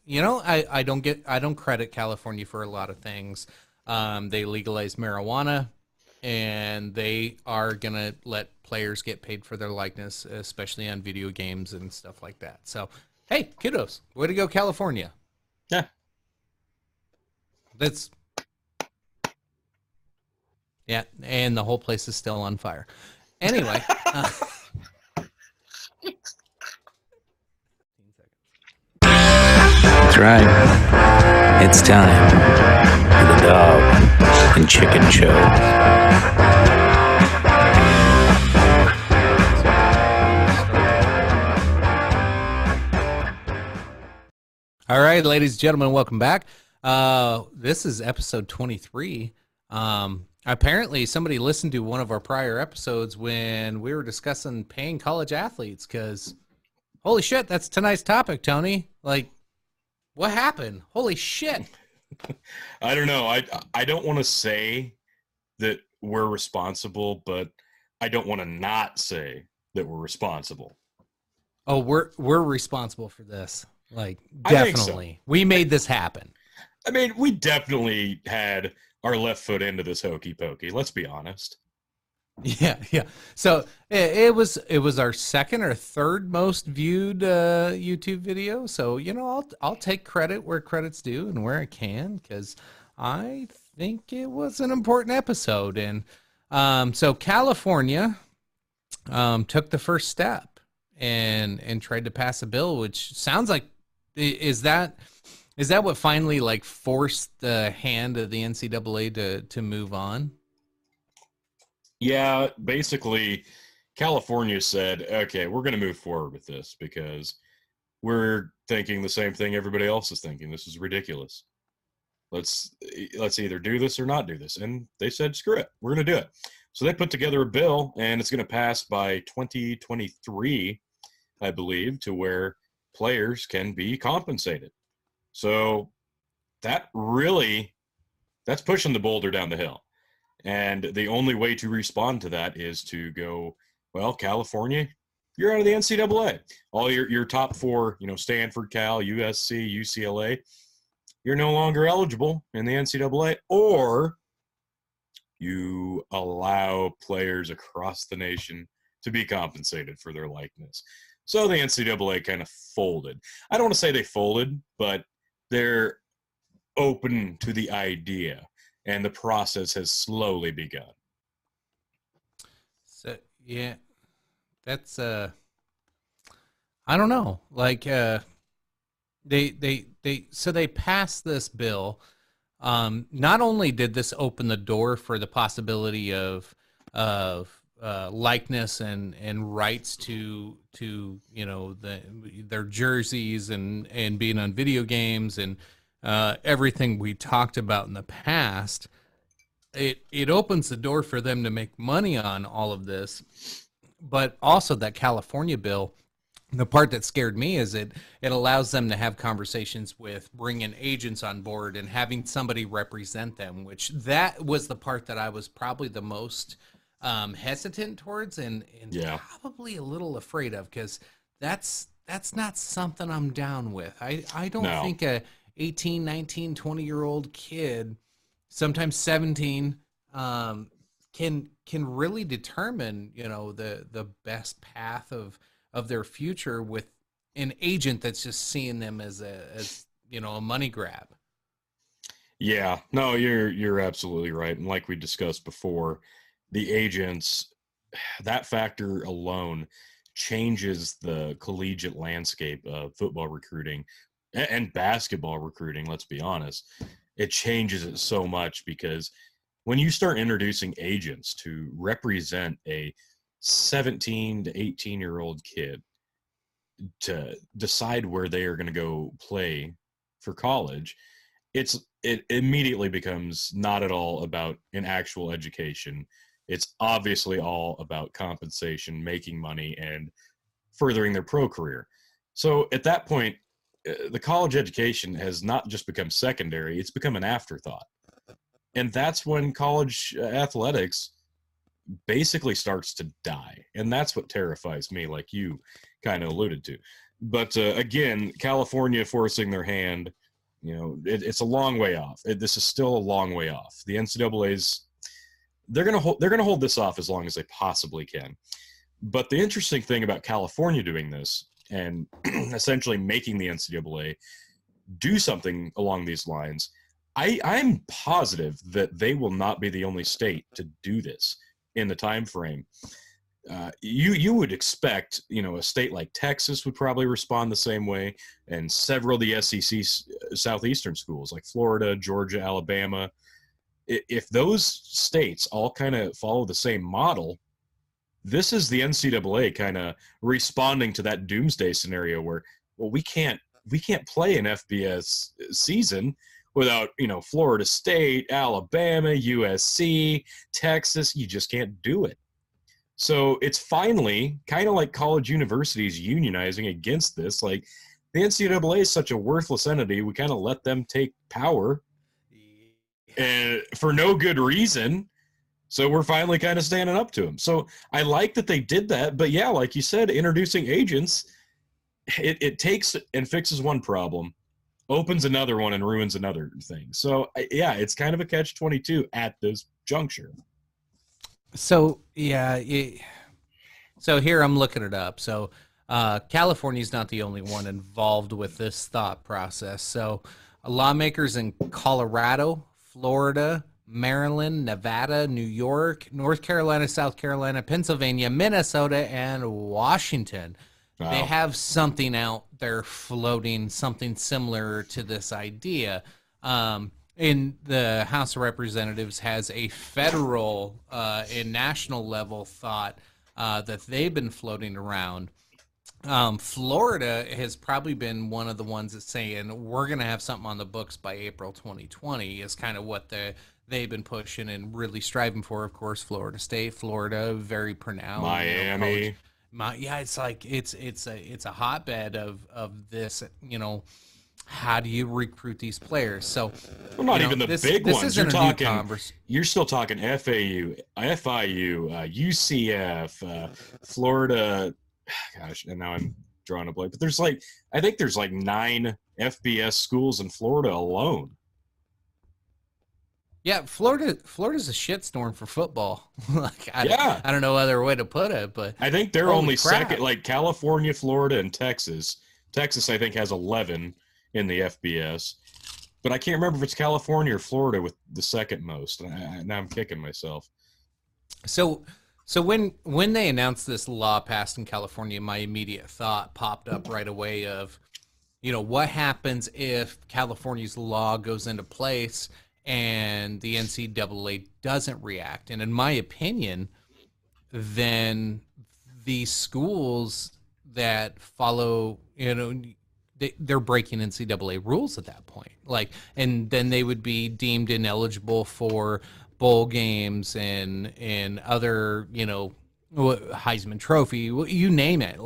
I don't credit California for a lot of things. They legalized marijuana, and they are gonna let players get paid for their likeness, especially on video games and stuff like that. So, hey, kudos, way to go, California. Yeah. That's Yeah, and the whole place is still on fire. Anyway, That's right. It's time for the dog and chicken show. all right, ladies and gentlemen, welcome back. This is episode 23. Apparently, somebody listened to one of our prior episodes when we were discussing paying college athletes. Because, holy shit, that's tonight's topic, Tony. Like, what happened? Holy shit! I don't know. I don't want to say that we're responsible, but I don't want to not say that we're responsible. Oh, we're responsible for this. Like, I think so. definitely, we made this happen. I mean, we definitely had our left foot into this hokey pokey. Let's be honest. Yeah. So it was our second or third most viewed YouTube video. So I'll take credit where credit's due and where I can, because I think it was an important episode. And so California took the first step and tried to pass a bill, which sounds like is that what finally like forced the hand of the NCAA to move on? Yeah, basically, California said, okay, we're going to move forward with this because we're thinking the same thing everybody else is thinking. This is ridiculous. Let's either do this or not do this. And they said, screw it, we're going to do it. So they put together a bill, and it's going to pass by 2023, I believe, to where players can be compensated. So that's pushing the boulder down the hill. And the only way to respond to that is to go, well, California, you're out of the NCAA. All your top four, Stanford, Cal, USC, UCLA, you're no longer eligible in the NCAA, or you allow players across the nation to be compensated for their likeness. So the NCAA kind of folded. I don't want to say they folded, but they're open to the idea, and the process has slowly begun. So yeah, that's I don't know. Like they passed this bill. Not only did this open the door for the possibility of likeness and rights to their jerseys and being on video games and everything we talked about in the past, it opens the door for them to make money on all of this. But also that California bill, the part that scared me is it allows them to have conversations with bringing agents on board and having somebody represent them, which that was the part that I was probably the most hesitant towards and Yeah. probably a little afraid of, because that's not something I'm down with. I don't No. think a 18, 19, 20-year-old kid, sometimes 17, can really determine, the best path of their future with an agent that's just seeing them as a money grab. Yeah, no, you're absolutely right. And like we discussed before, the agents, that factor alone changes the collegiate landscape of football recruiting and basketball recruiting, let's be honest. It changes it so much because when you start introducing agents to represent a 17 to 18-year-old kid to decide where they are going to go play for college, it immediately becomes not at all about an actual education. It's obviously all about compensation, making money, and furthering their pro career. So at that point, the college education has not just become secondary, it's become an afterthought. And that's when college athletics basically starts to die. And that's what terrifies me, like you kind of alluded to. But again, California forcing their hand, it's a long way off. This is still a long way off. The NCAA's they're gonna hold this off as long as they possibly can. But the interesting thing about California doing this and essentially making the NCAA do something along these lines, I'm positive that they will not be the only state to do this in the time frame. You would expect, a state like Texas would probably respond the same way, and several of the SEC southeastern schools like Florida, Georgia, Alabama. If those states all kind of follow the same model, this is the NCAA kind of responding to that doomsday scenario where, well, we can't play an FBS season without, Florida State, Alabama, USC, Texas. You just can't do it. So it's finally kind of like college universities unionizing against this. Like, the NCAA is such a worthless entity. We kind of let them take power and for no good reason. So we're finally kind of standing up to them. So I like that they did that. But yeah, like you said, introducing agents, it takes and fixes one problem, opens another one, and ruins another thing. So yeah, it's kind of a catch-22 at this juncture. So yeah, so here I'm looking it up. So California's not the only one involved with this thought process. So lawmakers in Colorado, Florida, Maryland, Nevada, New York, North Carolina, South Carolina, Pennsylvania, Minnesota, and Washington. Wow. They have something out there floating, something similar to this idea. In the House of Representatives has a federal and national level thought that they've been floating around. Florida has probably been one of the ones that's saying we're going to have something on the books by April 2020 is kind of what they've been pushing and really striving for. Of course, Florida State, Florida, very pronounced. Miami. Yeah, it's like it's a hotbed of this, how do you recruit these players? So, well, not even the big ones. You're still talking FAU, FIU, UCF, Florida. Gosh, and now I'm drawing a blank. But I think there's 9 FBS schools in Florida alone. Yeah, Florida's a shitstorm for football. I don't know other way to put it, but I think they're only second. Like California, Florida, and Texas. Texas, I think, has 11 in the FBS, but I can't remember if it's California or Florida with the second most. Now I'm kicking myself. So when they announced this law passed in California, my immediate thought popped up right away of, what happens if California's law goes into place and the NCAA doesn't react? And in my opinion, then the schools that follow, they're breaking NCAA rules at that point. And then they would be deemed ineligible for bowl games and other, Heisman Trophy, you name it.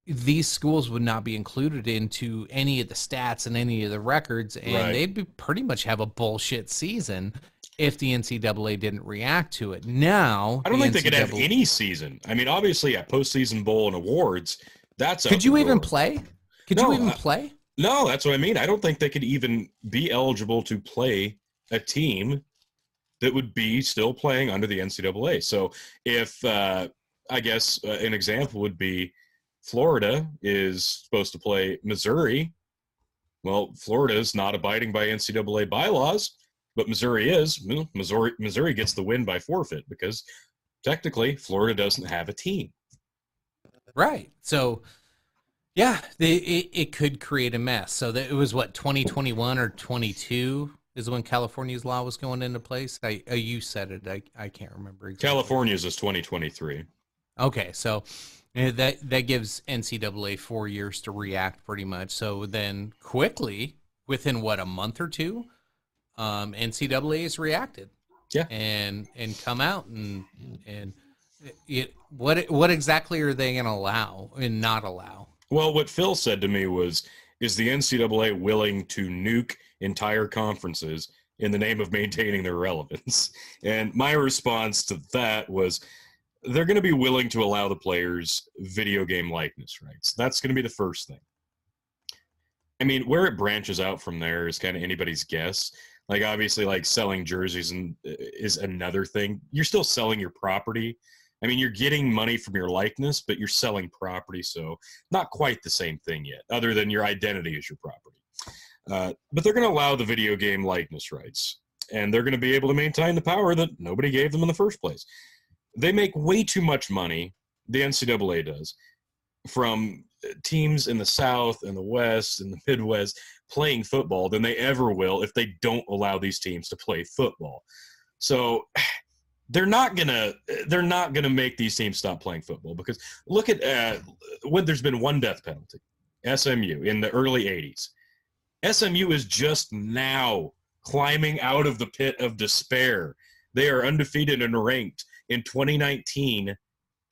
These schools would not be included into any of the stats and any of the records, and they'd pretty much have a bullshit season if the NCAA didn't react to it. Now, I don't think they could have any season. I mean, obviously, at postseason bowl and awards, that's could you even play? Could you even play? No, that's what I mean. I don't think they could even be eligible to play a team that would be still playing under the NCAA. So if, I guess, an example would be Florida is supposed to play Missouri. Well, Florida is not abiding by NCAA bylaws, but Missouri is. Missouri gets the win by forfeit because technically Florida doesn't have a team. Right. So, yeah, it could create a mess. So it was 2021 or 22 is when California's law was going into place. You said it. I can't remember exactly. California's is 2023. Okay, so that gives NCAA 4 years to react pretty much. So then quickly, within a month or two, NCAA has reacted. Yeah. And come out and what exactly are they going to allow and not allow? Well, what Phil said to me was, is the NCAA willing to nuke entire conferences in the name of maintaining their relevance? And my response to that was, they're going to be willing to allow the players video game likeness rights. That's going to be the first thing. I mean, where it branches out from there is kind of anybody's guess. Like, obviously, like selling jerseys is another thing. You're still selling your property. I mean, you're getting money from your likeness, but you're selling property, so not quite the same thing yet, other than your identity is your property. But they're going to allow the video game likeness rights, and they're going to be able to maintain the power that nobody gave them in the first place. They make way too much money, the NCAA does, from teams in the South and the West and the Midwest playing football than they ever will if they don't allow these teams to play football. So they're not gonna make these teams stop playing football, because look at when there's been one death penalty, SMU in the early 80s. SMU is just now climbing out of the pit of despair. They are undefeated and ranked in 2019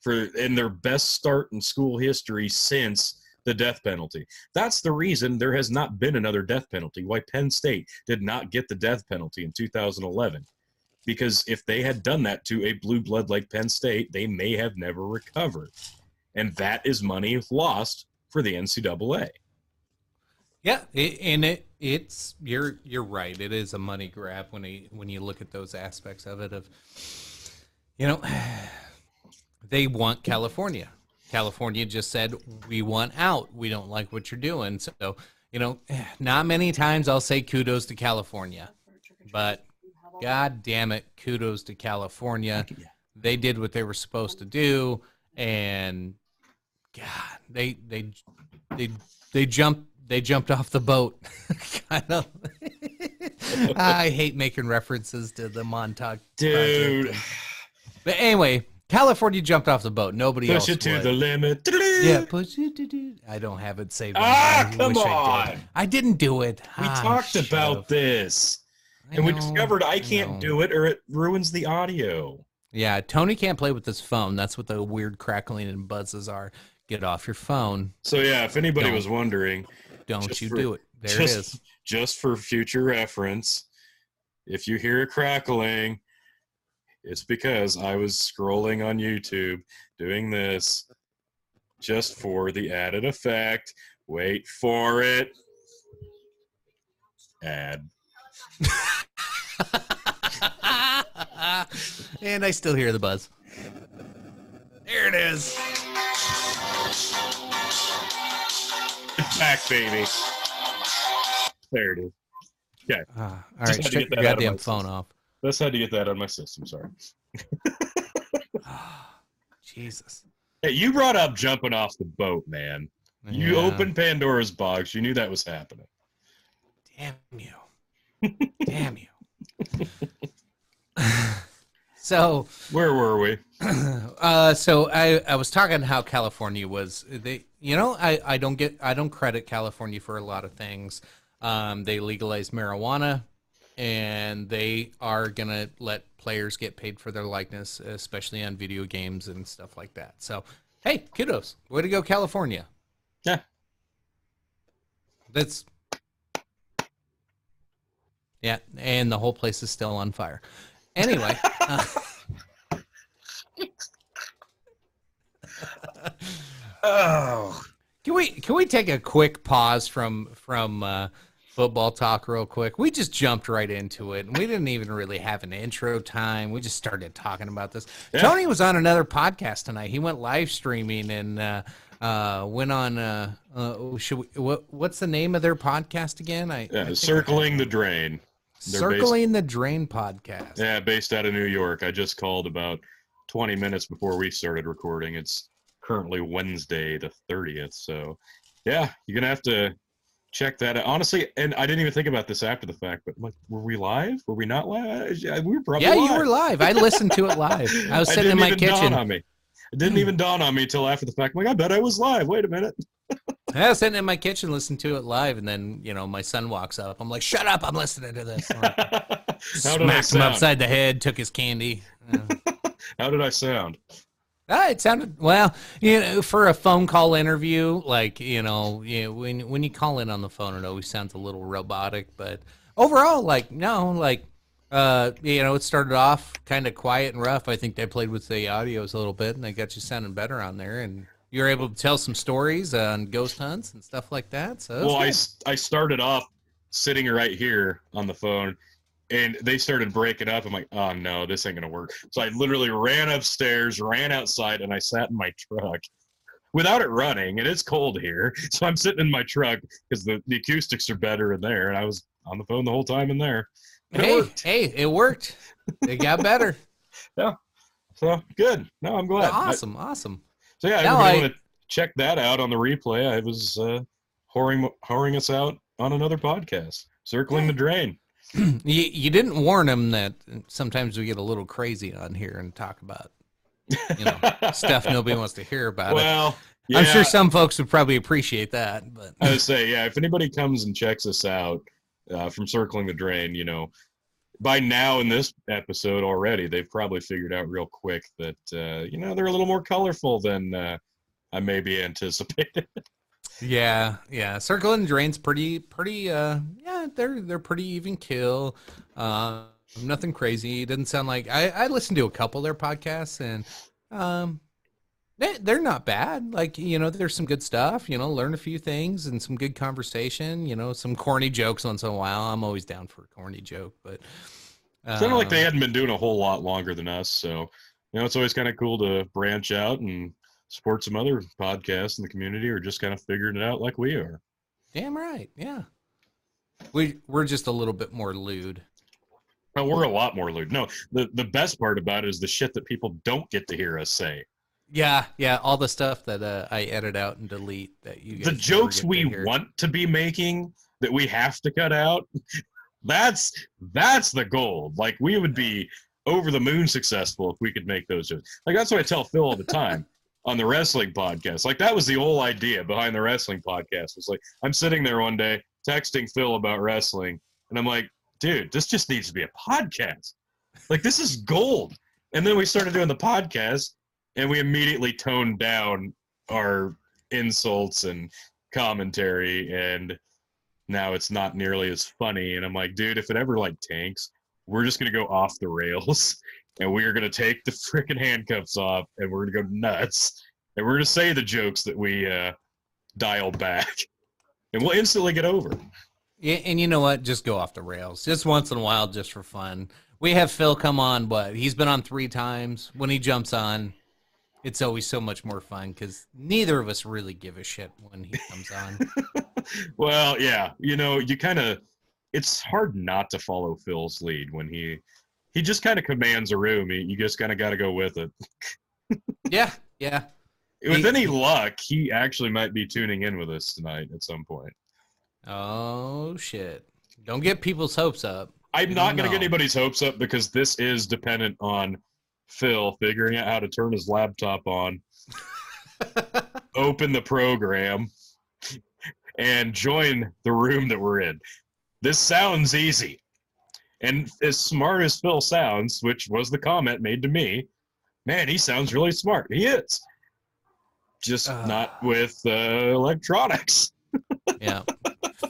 in their best start in school history since the death penalty. That's the reason there has not been another death penalty, why Penn State did not get the death penalty in 2011. Because if they had done that to a blue blood like Penn State, they may have never recovered. And that is money lost for the NCAA. Yeah, it's you're right. It is a money grab when you look at those aspects of it. They want California. California just said, we want out. We don't like what you're doing. So, not many times I'll say kudos to California, but God damn it, kudos to California. They did what they were supposed to do, and God, they jumped off the boat. Kind of. I hate making references to the Montauk Dude. Project. But anyway, California jumped off the boat. Nobody else Push it to would. the limit. Yeah, push it to. I don't have it saved. Come on. I didn't do it. We talked about this. And we discovered I can't do it, or it ruins the audio. Yeah, Tony can't play with his phone. That's what the weird crackling and buzzes are. Get off your phone. So yeah, if anybody was wondering, don't you do it. There it is. Just for future reference, if you hear a crackling, it's because I was scrolling on YouTube doing this just for the added effect. Wait for it. Ad. And I still hear the buzz. There it is. It's back, baby. There it is. Okay. All right, shut your goddamn phone off. Just had to get that out of my system. Sorry. Jesus. Hey, you brought up jumping off the boat, man. You opened Pandora's box. You knew that was happening. Damn you. Damn you. So where were we? So I was talking how California was I don't credit California for a lot of things. They legalized marijuana, and they are gonna let players get paid for their likeness, especially on video games and stuff like that. So hey, kudos. Way to go, California. Yeah. Yeah, and the whole place is still on fire. Anyway. Can we take a quick pause from football talk real quick? We just jumped right into it, and we didn't even really have an intro time. We just started talking about this. Yeah. Tony was on another podcast tonight. He went live streaming and went on. What's the name of their podcast again? Circling the Drain. Circling the Drain podcast. Yeah, based out of New York. I just called about 20 minutes before we started recording. It's currently Wednesday the 30th. So, yeah, you're going to have to check that out. Honestly, and I didn't even think about this after the fact, but were we live? Were we not live? We were probably live. You were live. I listened to it live. I was sitting in my kitchen. It didn't even dawn on me until after the fact. I'm like, I bet I was live. Wait a minute. I was sitting in my kitchen listening to it live, and then, my son walks up. I'm like, shut up, I'm listening to this. Smacked him upside the head, took his candy. How did I sound? It sounded, well, for a phone call interview, like, when you call in on the phone, it always sounds a little robotic, but overall, It started off kind of quiet and rough. I think they played with the audios a little bit, and they got you sounding better on there. And you were able to tell some stories on ghost hunts and stuff like that. So Well, I started off sitting right here on the phone, and they started breaking up. I'm like, oh no, this ain't gonna work. So I literally ran upstairs, ran outside, and I sat in my truck without it running. And it's cold here, so I'm sitting in my truck because the acoustics are better in there. And I was on the phone the whole time in there. But it worked. It got better. Yeah. So good. No, I'm glad. Awesome. So yeah, everybody want to check that out on the replay. I was whoring us out on another podcast, Circling the Drain. You didn't warn them that sometimes we get a little crazy on here and talk about stuff nobody wants to hear about. Well, yeah. I'm sure some folks would probably appreciate that. But I would say, yeah, if anybody comes and checks us out from Circling the Drain, by now in this episode already, they've probably figured out real quick that they're a little more colorful than I maybe anticipated. Yeah. Circle and Drain's pretty. They're pretty even kill. Nothing crazy. It doesn't sound like I listened to a couple of their podcasts, and they're not bad. Like, there's some good stuff. Learn a few things and some good conversation. Some corny jokes once in a while. I'm always down for a corny joke, but sounded like they hadn't been doing a whole lot longer than us. So it's always kind of cool to branch out and support some other podcasts in the community, or just kind of figuring it out like we are. Damn right. Yeah. We're just a little bit more lewd. Oh, we're a lot more lewd. No, the best part about it is the shit that people don't get to hear us say. Yeah. All the stuff that I edit out and delete that you guys the jokes we want to be making that we have to cut out. That's the goal. Like, we would be over the moon successful if we could make those jokes. Like, that's what I tell Phil all the time on the wrestling podcast. Like, that was the whole idea behind the wrestling podcast. Was like, I'm sitting there one day texting Phil about wrestling, and I'm like, dude, this just needs to be a podcast. Like, this is gold. And then we started doing the podcast, and we immediately toned down our insults and commentary, and now it's not nearly as funny. And I'm like, dude, if it ever tanks, we're just going to go off the rails, and we are going to take the freaking handcuffs off, and we're going to go nuts, and we're going to say the jokes that we dialed back, and we'll instantly get over. Yeah, and you know what? Just go off the rails. Just once in a while, just for fun. We have Phil come on, he's been on 3 times. When he jumps on, it's always so much more fun because neither of us really give a shit when he comes on. Well, yeah. You kind of, it's hard not to follow Phil's lead when he just kind of commands a room. You just kind of got to go with it. Yeah. With any luck, he actually might be tuning in with us tonight at some point. Oh, shit. Don't get people's hopes up. I'm not going to get anybody's hopes up because this is dependent on Phil figuring out how to turn his laptop on, open the program, and join the room that we're in. This sounds easy. And as smart as Phil sounds, which was the comment made to me, man, he sounds really smart. He is. Just not with electronics. Yeah.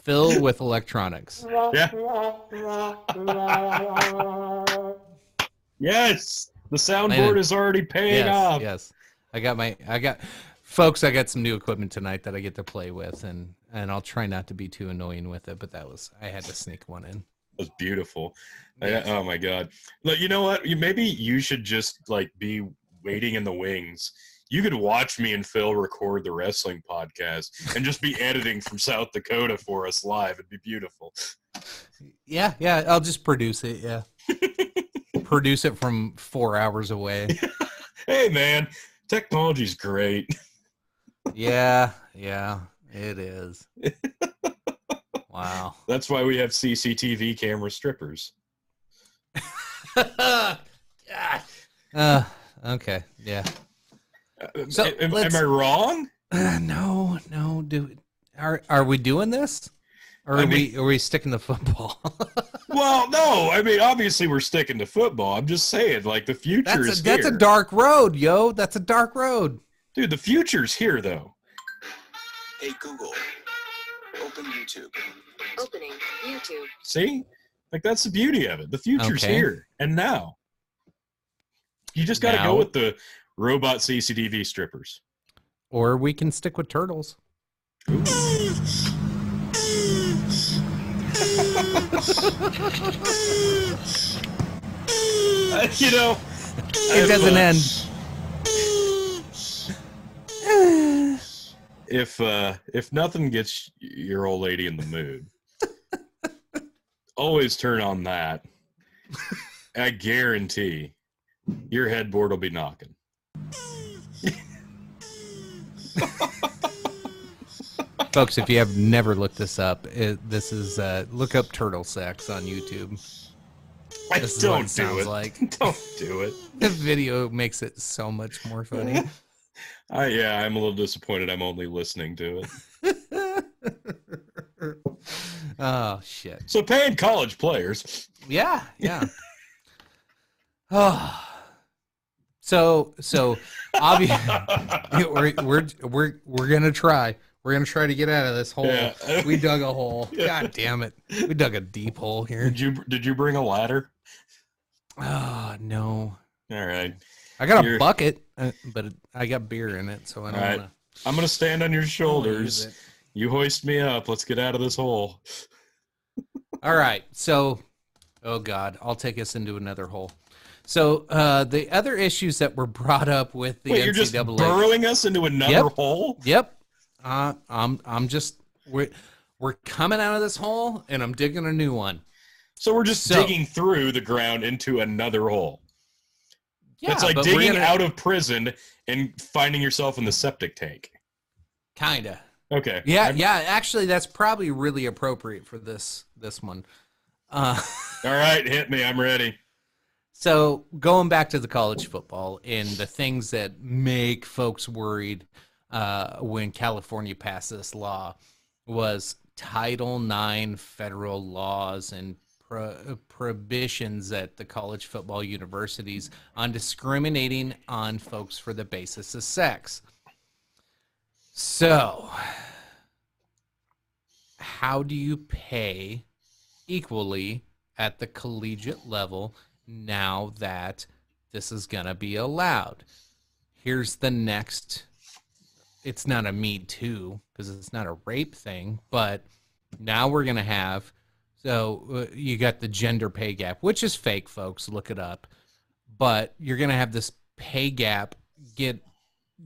Phil with electronics. Yeah. Yes. The soundboard is already paying off. Yes. I got some new equipment tonight that I get to play with, and I'll try not to be too annoying with it, but I had to sneak one in. It was beautiful. Yes. Oh my God. Look, you know what? Maybe you should just be waiting in the wings. You could watch me and Phil record the wrestling podcast and just be editing from South Dakota for us live. It'd be beautiful. Yeah. I'll just produce it. Yeah. Produce it from 4 hours away. Hey, man, technology's great. Yeah, it is. Wow. That's why we have CCTV camera strippers. Okay, yeah. So am I wrong? No. Are we doing this? Or are we sticking to football? Well, no. I mean, obviously we're sticking to football. I'm just saying, the future is here. That's a dark road, yo. That's a dark road. Dude, the future's here, though. Hey, Google, open YouTube. Opening YouTube. See? Like, that's the beauty of it. The future's Okay. here and now. You just got to Now- go with the robot CCTV strippers. Or we can stick with turtles. You know, It doesn't end. If nothing gets your old lady in the mood, always turn on that. I guarantee your headboard will be knocking. Folks, if you have never looked this up, this is look up turtle sex on YouTube. This is what Don't it do sounds it. like. Don't do it. The video makes it so much more funny. I'm a little disappointed. I'm only listening to it. Oh shit. So paying college players. Yeah. Oh. So obviously we're gonna try. We're gonna try to get out of this hole. Yeah. We dug a hole. God damn it. We dug a deep hole here. Did you bring a ladder? Oh no. All right. I got a bucket, but I got beer in it, so I don't All right. want to. I'm gonna stand on your shoulders. You hoist me up. Let's get out of this hole. All right. So, oh God, I'll take us into another hole. So the other issues that were brought up with the Wait, NCAA. you're just burrowing us into another hole? Yep. I'm just we're coming out of this hole, and I'm digging a new one. So we're just digging through the ground into another hole. Yeah, it's like digging out of prison and finding yourself in the septic tank. Kinda. Okay. Yeah. Actually, that's probably really appropriate for this one. All right, hit me. I'm ready. So going back to the college football and the things that make folks worried when California passed this law was Title IX federal laws and prohibitions at the college football universities on discriminating on folks for the basis of sex. So, how do you pay equally at the collegiate level now that this is going to be allowed? Here's the next. It's not a Me Too because it's not a rape thing, but now we're going to have, so you got the gender pay gap, which is fake, folks. Look it up. But you're going to have this pay gap get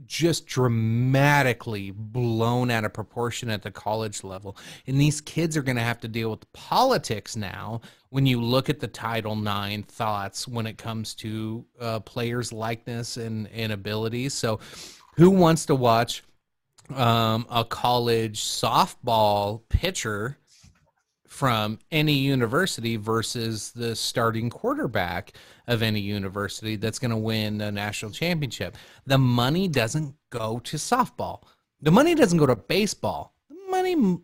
just dramatically blown out of proportion at the college level. And these kids are going to have to deal with politics now when you look at the Title IX thoughts when it comes to players' likeness and abilities. So who wants to watch a college softball pitcher from any university versus the starting quarterback of any university that's going to win a national championship? The money doesn't go to softball. The money doesn't go to baseball.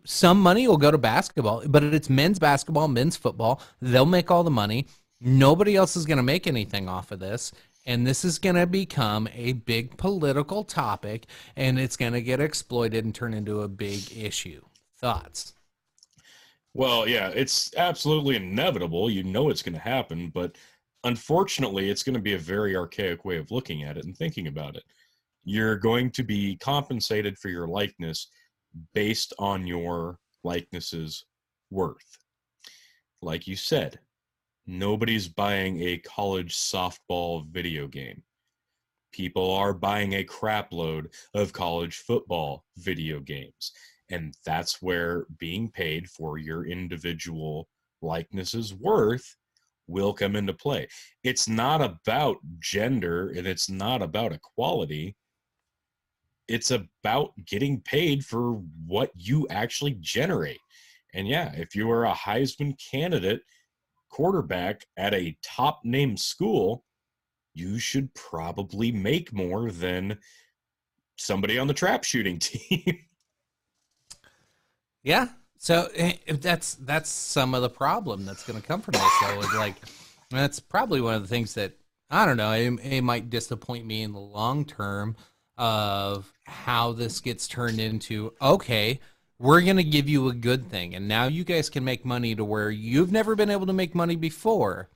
Some money will go to basketball, but it's men's basketball, men's football. They'll make all the money. Nobody else is going to make anything off of this. And this is going to become a big political topic, and it's going to get exploited and turn into a big issue. Thoughts? Well, yeah, it's absolutely inevitable. You know it's going to happen, but unfortunately, it's going to be a very archaic way of looking at it and thinking about it. You're going to be compensated for your likeness based on your likeness's worth. Like you said, nobody's buying a college softball video game. People are buying a crap load of college football video games. And that's where being paid for your individual likeness's worth will come into play. It's not about gender and it's not about equality. It's about getting paid for what you actually generate. And yeah, if you are a Heisman candidate quarterback at a top name school, you should probably make more than somebody on the trap shooting team. Yeah. So that's some of the problem that's going to come from this, though. Is like, that's probably one of the things that, I don't know, it might disappoint me in the long term of how this gets turned into, okay, We're going to give you a good thing. And now you guys can make money to where you've never been able to make money before.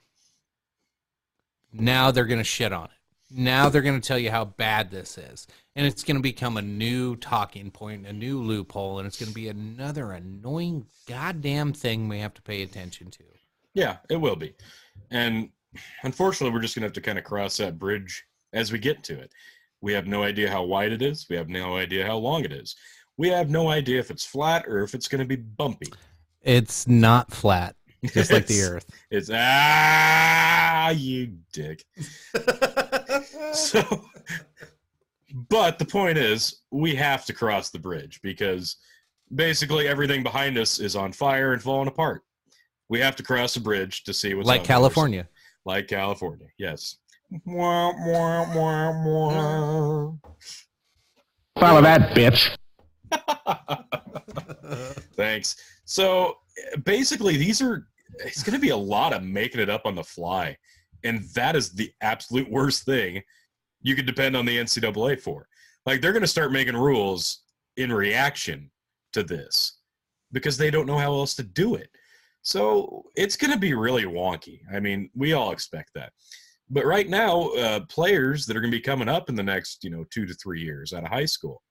Now they're going to shit on it. Now they're going to tell you how bad this is. And it's going to become a new talking point, a new loophole, and it's going to be another annoying goddamn thing we have to pay attention to. Yeah, it will be. And unfortunately, we're just going to have to kind of cross that bridge as we get to it. We have no idea how wide it is. We have no idea how long it is. We have no idea if it's flat or if it's going to be bumpy. It's not flat, just like the Earth. It's, you dick. So, but the point is, we have to cross the bridge because basically everything behind us is on fire and falling apart. We have to cross the bridge to see what's like up California. Like California, yes. Mwah, mwah, mwah, mwah. Follow that, bitch. Thanks. So basically, it's going to be a lot of making it up on the fly. And that is the absolute worst thing you could depend on the NCAA for. Like, they're going to start making rules in reaction to this because they don't know how else to do it. So it's going to be really wonky. I mean, we all expect that. But right now, players that are going to be coming up in the next, 2 to 3 years out of high school,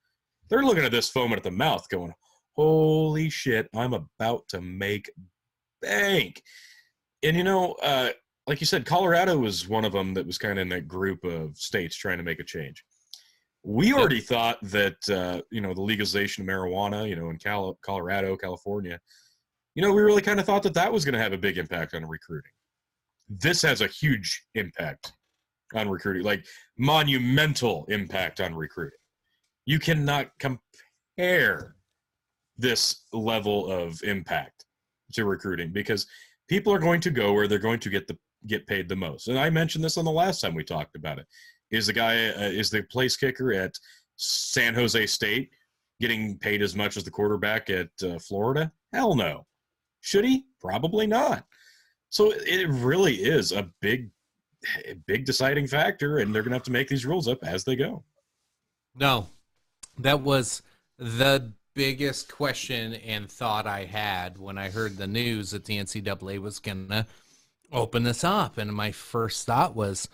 they're looking at this foaming at the mouth going, holy shit, I'm about to make bank. And, like you said, Colorado was one of them that was kind of in that group of states trying to make a change. We already thought that, the legalization of marijuana, in Colorado, California, we really kind of thought that was going to have a big impact on recruiting. This has a huge impact on recruiting, like monumental impact on recruiting. You cannot compare this level of impact to recruiting because people are going to go where they're going to get paid the most. And I mentioned this on the last time we talked about it. Is the place kicker at San Jose State getting paid as much as the quarterback at Florida? Hell no. Should he? Probably not. So it really is a big deciding factor, and they're going to have to make these rules up as they go. No, that was the biggest question and thought I had when I heard the news that the NCAA was going to open this up. And my first thought was,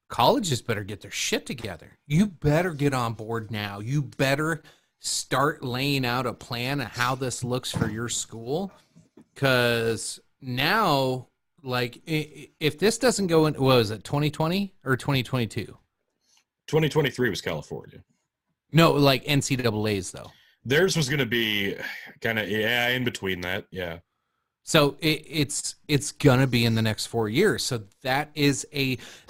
colleges better get their shit together. You better get on board now. You better start laying out a plan of how this looks for your school. Because now, like, if this doesn't go in, what was it, 2020 or 2022? 2023 was California. No, like NCAA's, though. Theirs was going to be kind of, in between that, yeah. So it's going to be in the next 4 years. So that is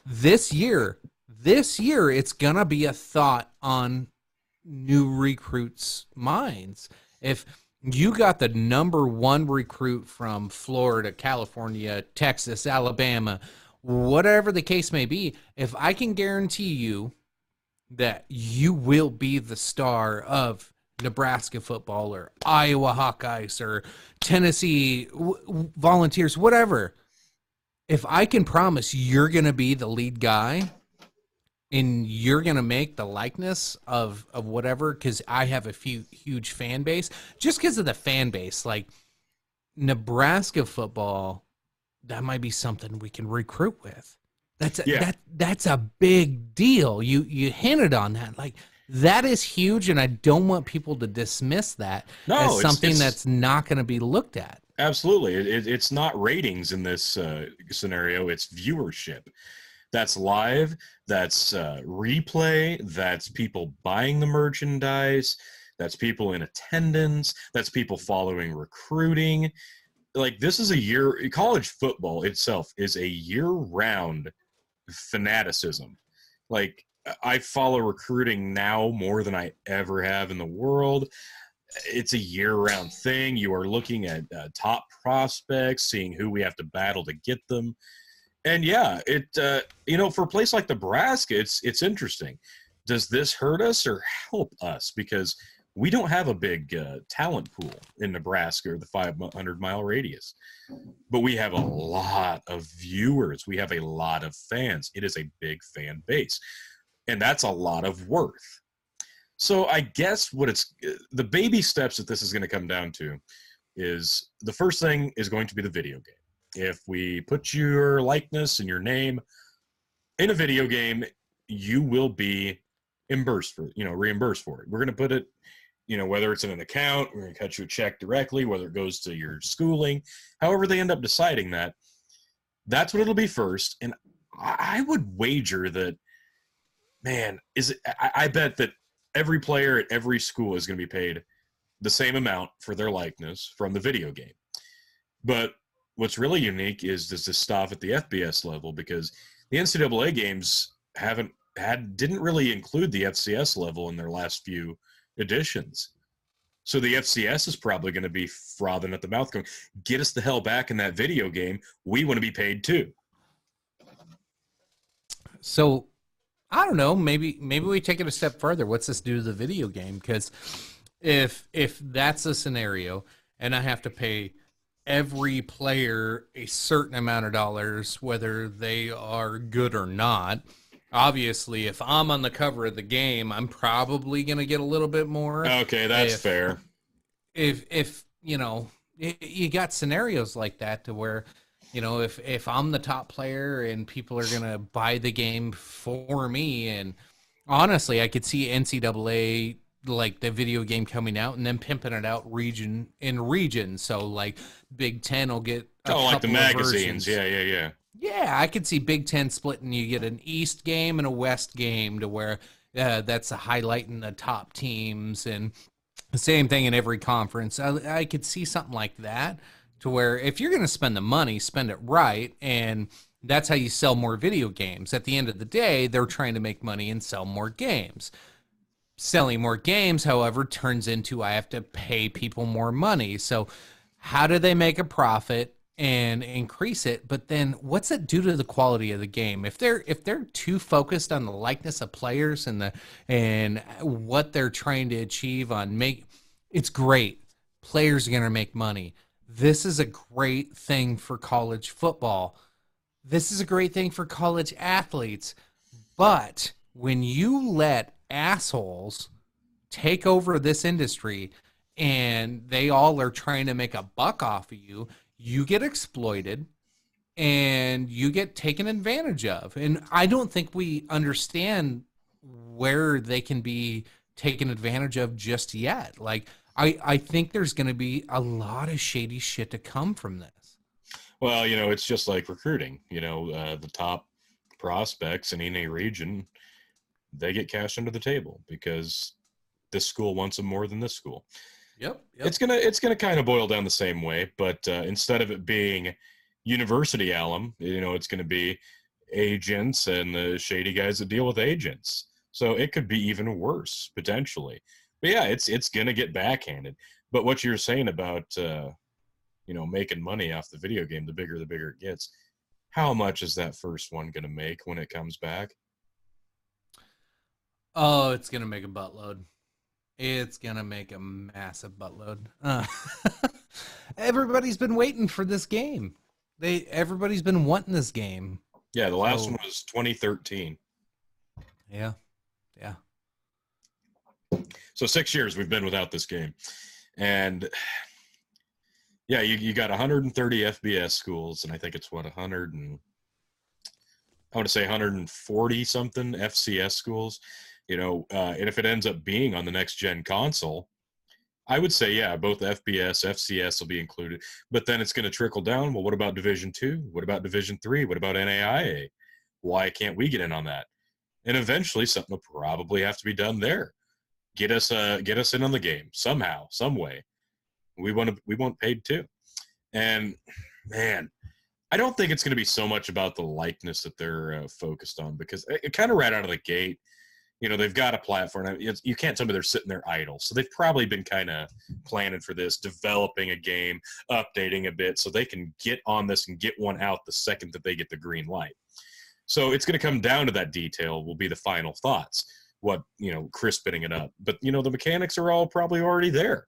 this year, it's going to be a thought on new recruits' minds. If you got the number one recruit from Florida, California, Texas, Alabama, whatever the case may be, if I can guarantee you that you will be the star of Nebraska football or Iowa Hawkeyes or Tennessee Volunteers, whatever, if I can promise you're going to be the lead guy and you're going to make the likeness of whatever, because I have a huge fan base, just because of the fan base, like Nebraska football, that might be something we can recruit with. That's a big deal. You hinted on that. Like, that is huge, and I don't want people to dismiss that as something that's not going to be looked at. Absolutely. It's not ratings in this scenario. It's viewership. That's live. That's replay. That's people buying the merchandise. That's people in attendance. That's people following recruiting. Like, this is college football itself is a year-round fanaticism. Like, I follow recruiting now more than I ever have in the world. It's a year-round thing. You are looking at top prospects, seeing who we have to battle to get them. And yeah, for a place like Nebraska, it's interesting. Does this hurt us or help us? Because we don't have a big talent pool in Nebraska or the 500-mile radius. But we have a lot of viewers. We have a lot of fans. It is a big fan base. And that's a lot of worth. So I guess the baby steps that this is going to come down to is the first thing is going to be the video game. If we put your likeness and your name in a video game, you will be reimbursed for it. We're going to put it, whether it's in an account, we're going to cut you a check directly, whether it goes to your schooling, however they end up deciding that, that's what it'll be first. And I would wager that, man, I bet that every player at every school is going to be paid the same amount for their likeness from the video game. But what's really unique is does this stop at the FBS level? Because the NCAA games didn't really include the FCS level in their last few editions. So the FCS is probably going to be frothing at the mouth going, get us the hell back in that video game. We want to be paid too. So I don't know, maybe we take it a step further. What's this do to the video game? Because if that's a scenario and I have to pay every player a certain amount of dollars, whether they are good or not, obviously, if I'm on the cover of the game, I'm probably going to get a little bit more. Okay, that's fair. If you got scenarios like that to where, if I'm the top player and people are going to buy the game for me, and honestly, I could see NCAA, like the video game coming out and then pimping it out region. So like Big Ten will get like the magazines. Yeah. Yeah, I could see Big Ten splitting. You get an East game and a West game to where that's highlighting the top teams, and the same thing in every conference. I could see something like that to where if you're going to spend the money, spend it right, and that's how you sell more video games. At the end of the day, they're trying to make money and sell more games. Selling more games, however, turns into I have to pay people more money. So how do they make a profit and increase it? But then what's it do to the quality of the game? If they're too focused on the likeness of players and what they're trying to achieve it's great. Players are going to make money. This is a great thing for college football. This is a great thing for college athletes. But when you let assholes take over this industry and they all are trying to make a buck off of you, you get exploited and you get taken advantage of. And I don't think we understand where they can be taken advantage of just yet. Like, I think there's going to be a lot of shady shit to come from this. Well, it's just like recruiting. The top prospects in any region, they get cash under the table because this school wants them more than this school. Yep. It's gonna kind of boil down the same way, but instead of it being university alum, it's gonna be agents and the shady guys that deal with agents. So it could be even worse potentially. But yeah, it's gonna get backhanded. But what you're saying about making money off the video game, the bigger it gets. How much is that first one gonna make when it comes back? Oh, it's gonna make a buttload. It's going to make a massive buttload. Everybody's been waiting for this game. Everybody's been wanting this game. Yeah, the last one was 2013. Yeah. So 6 years we've been without this game. And yeah, you got 130 FBS schools, and I think it's 140 something FCS schools. And if it ends up being on the next gen console, I would say, yeah, both FBS, FCS will be included. But then it's going to trickle down. Well, what about Division II? What about Division III? What about NAIA? Why can't we get in on that? And eventually something will probably have to be done there. Get us in on the game somehow, some way. We want paid too. And man, I don't think it's going to be so much about the likeness that they're focused on, because it kind of right out of the gate, they've got a platform. You can't tell me they're sitting there idle. So they've probably been kind of planning for this, developing a game, updating a bit so they can get on this and get one out the second that they get the green light. So it's going to come down to that detail will be the final thoughts, crisping it up. But, the mechanics are all probably already there.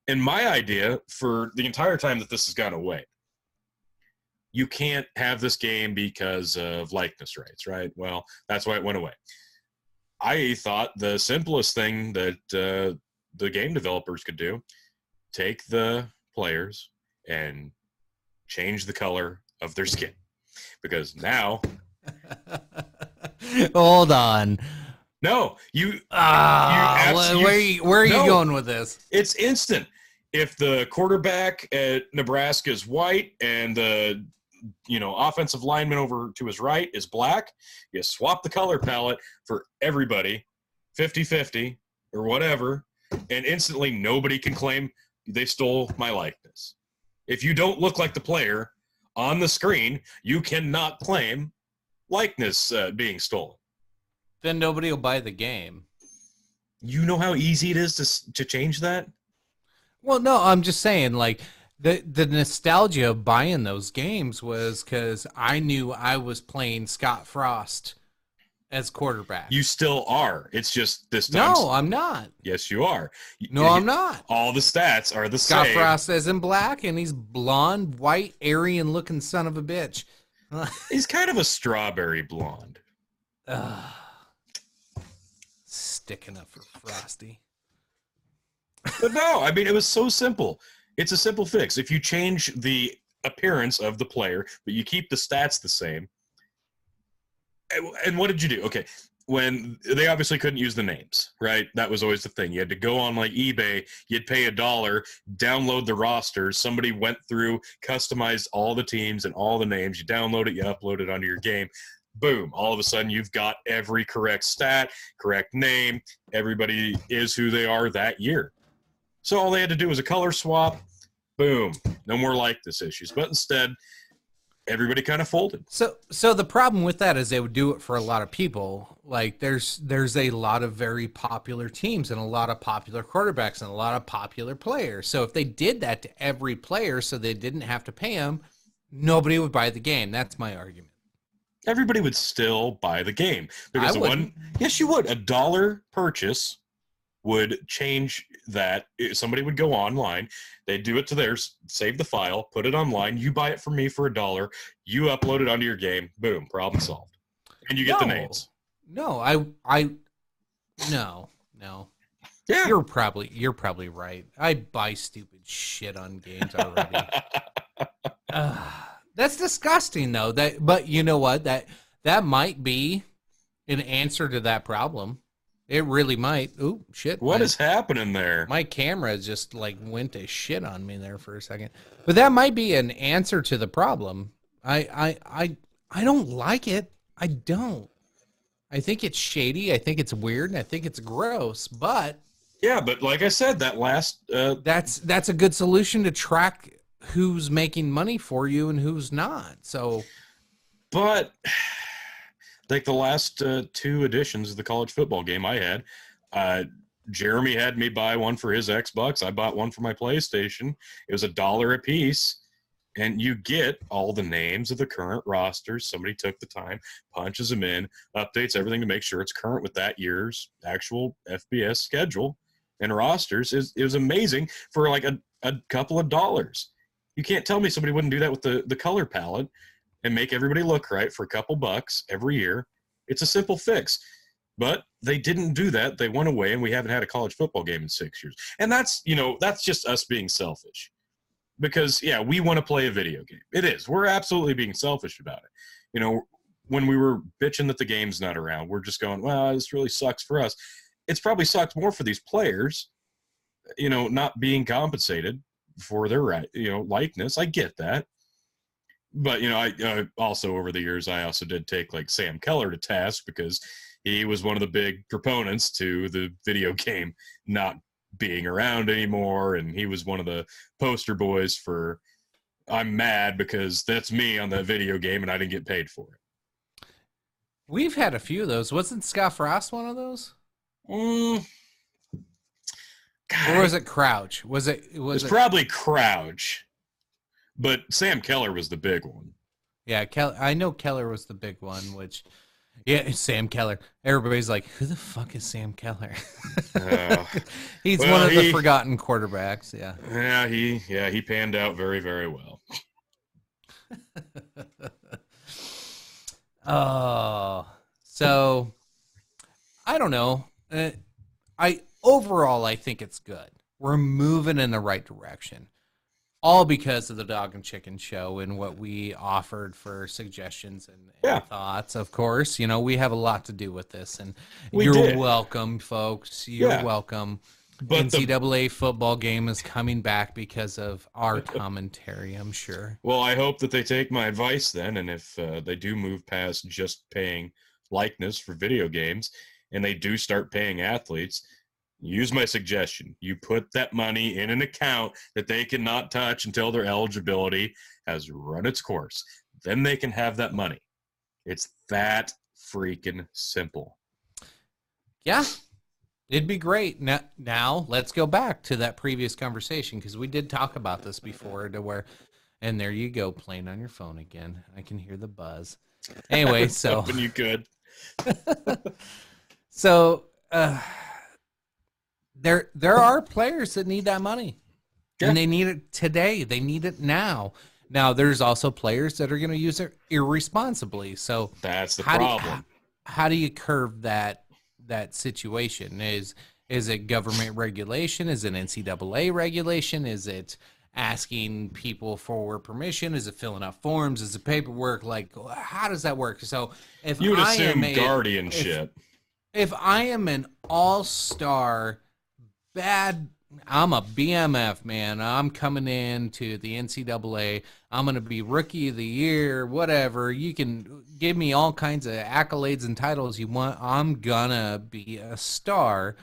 And my idea for the entire time that this has gone away, you can't have this game because of likeness rights, right? Well, that's why it went away. I thought the simplest thing that the game developers could do, take the players and change the color of their skin. Because now... Hold on. No, where are you going with this? It's instant. If the quarterback at Nebraska is white and the offensive lineman over to his right is black, you swap the color palette for everybody, 50-50 or whatever, and instantly nobody can claim they stole my likeness. If you don't look like the player on the screen, you cannot claim likeness being stolen. Then nobody will buy the game. You know how easy it is to change that? Well, no, I'm just saying, like, the nostalgia of buying those games was because I knew I was playing Scott Frost as quarterback. You still are. It's just this time. No, I'm not. Yes, you are. No, I'm not. All the stats are the Scott same. Scott Frost is in black, and he's blonde, white, Aryan-looking son of a bitch. He's kind of a strawberry blonde. Sticking up for Frosty. But no, I mean, it was so simple. It's a simple fix. If you change the appearance of the player, but you keep the stats the same. And what did you do? Okay, when they obviously couldn't use the names, right? That was always the thing. You had to go on like eBay, you'd pay $1, download the rosters. Somebody went through, customized all the teams and all the names. You download it, you upload it onto your game. Boom, all of a sudden you've got every correct stat, correct name. Everybody is who they are that year. So all they had to do was a color swap. Boom, no more likeness issues. But instead, everybody kind of folded. So the problem with that is they would do it for a lot of people. Like there's a lot of very popular teams and a lot of popular quarterbacks and a lot of popular players. So if they did that to every player so they didn't have to pay them, nobody would buy the game. That's my argument. Everybody would still buy the game. Because yes, you would. $1 purchase would change that. Somebody would go online, they'd do it to theirs, save the file, put it online, you buy it from me for $1, you upload it onto your game, boom, problem solved. And you get the names. No, no. Yeah. You're probably right. I buy stupid shit on games already. That's disgusting though. But you know what? That might be an answer to that problem. It really might. Ooh, shit. What is happening there? My camera just like went to shit on me there for a second. But that might be an answer to the problem. I don't like it. I don't. I think it's shady. I think it's weird. And I think it's gross. But yeah, but like I said, that last that's a good solution to track who's making money for you and who's not. So, but like the last 2 editions of the college football game I had, Jeremy had me buy one for his Xbox. I bought one for my PlayStation. It was $1 a piece. And you get all the names of the current rosters. Somebody took the time, punches them in, updates everything to make sure it's current with that year's actual FBS schedule and rosters. It was amazing for like a couple of dollars. You can't tell me somebody wouldn't do that with the color palette and make everybody look right for a couple bucks every year. It's a simple fix. But they didn't do that. They went away, and we haven't had a college football game in 6 years. And that's just us being selfish. Because, yeah, we want to play a video game. It is. We're absolutely being selfish about it. When we were bitching that the game's not around, we're just going, well, this really sucks for us. It's probably sucked more for these players, not being compensated for their likeness. I get that. But, I also over the years, I also did take like Sam Keller to task because he was one of the big proponents to the video game not being around anymore. And he was one of the poster boys for, I'm mad because that's me on that video game and I didn't get paid for it. We've had a few of those. Wasn't Scott Frost one of those? God, or was it Crouch? Was it probably Crouch. But Sam Keller was the big one. Yeah, I know Keller was the big one, which, yeah, Sam Keller. Everybody's like, who the fuck is Sam Keller? He's one of the forgotten quarterbacks, yeah. Yeah, he panned out very, very well. Oh, so I don't know. Overall, I think it's good. We're moving in the right direction. All because of the Dog and Chicken show and what we offered for suggestions and thoughts. Of course, we have a lot to do with this, and you're welcome, folks. You're welcome. But NCAA football game is coming back because of our commentary, I'm sure. Well, I hope that they take my advice then, and if they do move past just paying likeness for video games, and they do start paying athletes, use my suggestion. You put that money in an account that they cannot touch until their eligibility has run its course. Then they can have that money. It's that freaking simple. Yeah, it'd be great. Now let's go back to that previous conversation, because we did talk about this before, to where, and there you go, playing on your phone again. I can hear the buzz. Anyway, so hoping you could. So there are players that need that money, and they need it today. They need it now. Now, there's also players that are going to use it irresponsibly. So that's the problem. How do you curve that situation? Is it government regulation? Is it NCAA regulation? Is it asking people for permission? Is it filling out forms? Is it paperwork? Like, how does that work? So if you would I assume am guardianship. If I am an all-star I'm a BMF, man. I'm coming into the NCAA. I'm going to be rookie of the year, whatever. You can give me all kinds of accolades and titles you want. I'm going to be a star.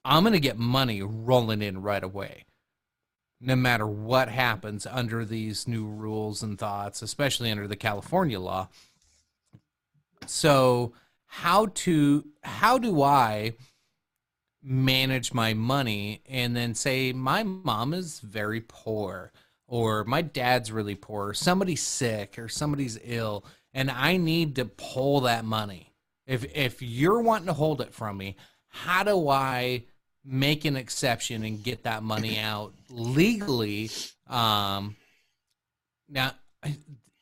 I'm going to get money rolling in right away, no matter what happens under these new rules and thoughts, especially under the California law. So how do I manage my money and then say my mom is very poor, or my dad's really poor, or somebody's sick, or somebody's ill, and I need to pull that money? If you're wanting to hold it from me, how do I make an exception and get that money out legally? Now,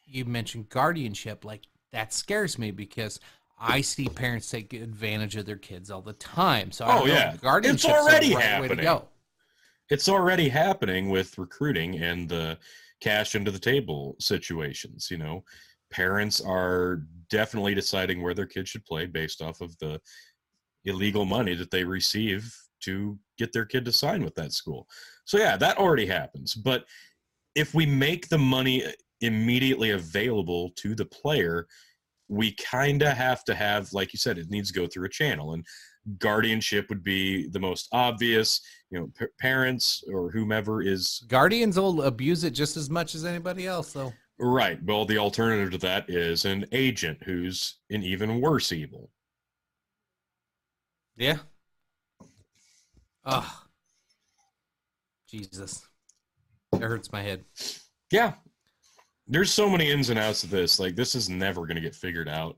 you mentioned guardianship. Like, that scares me, because I see parents take advantage of their kids all the time. So guardianship's already the right happening. way to go. It's already happening with recruiting and the cash into the table situations. Parents are definitely deciding where their kids should play based off of the illegal money that they receive to get their kid to sign with that school. So yeah, that already happens. But if we make the money immediately available to the player, we kind of have to have, like you said, it needs to go through a channel, and guardianship would be the most obvious. Parents or whomever is. Guardians will abuse it just as much as anybody else, though. Right. Well, the alternative to that is an agent, who's an even worse evil. Yeah. Oh, Jesus. It hurts my head. Yeah. There's so many ins and outs of this. Like, this is never going to get figured out.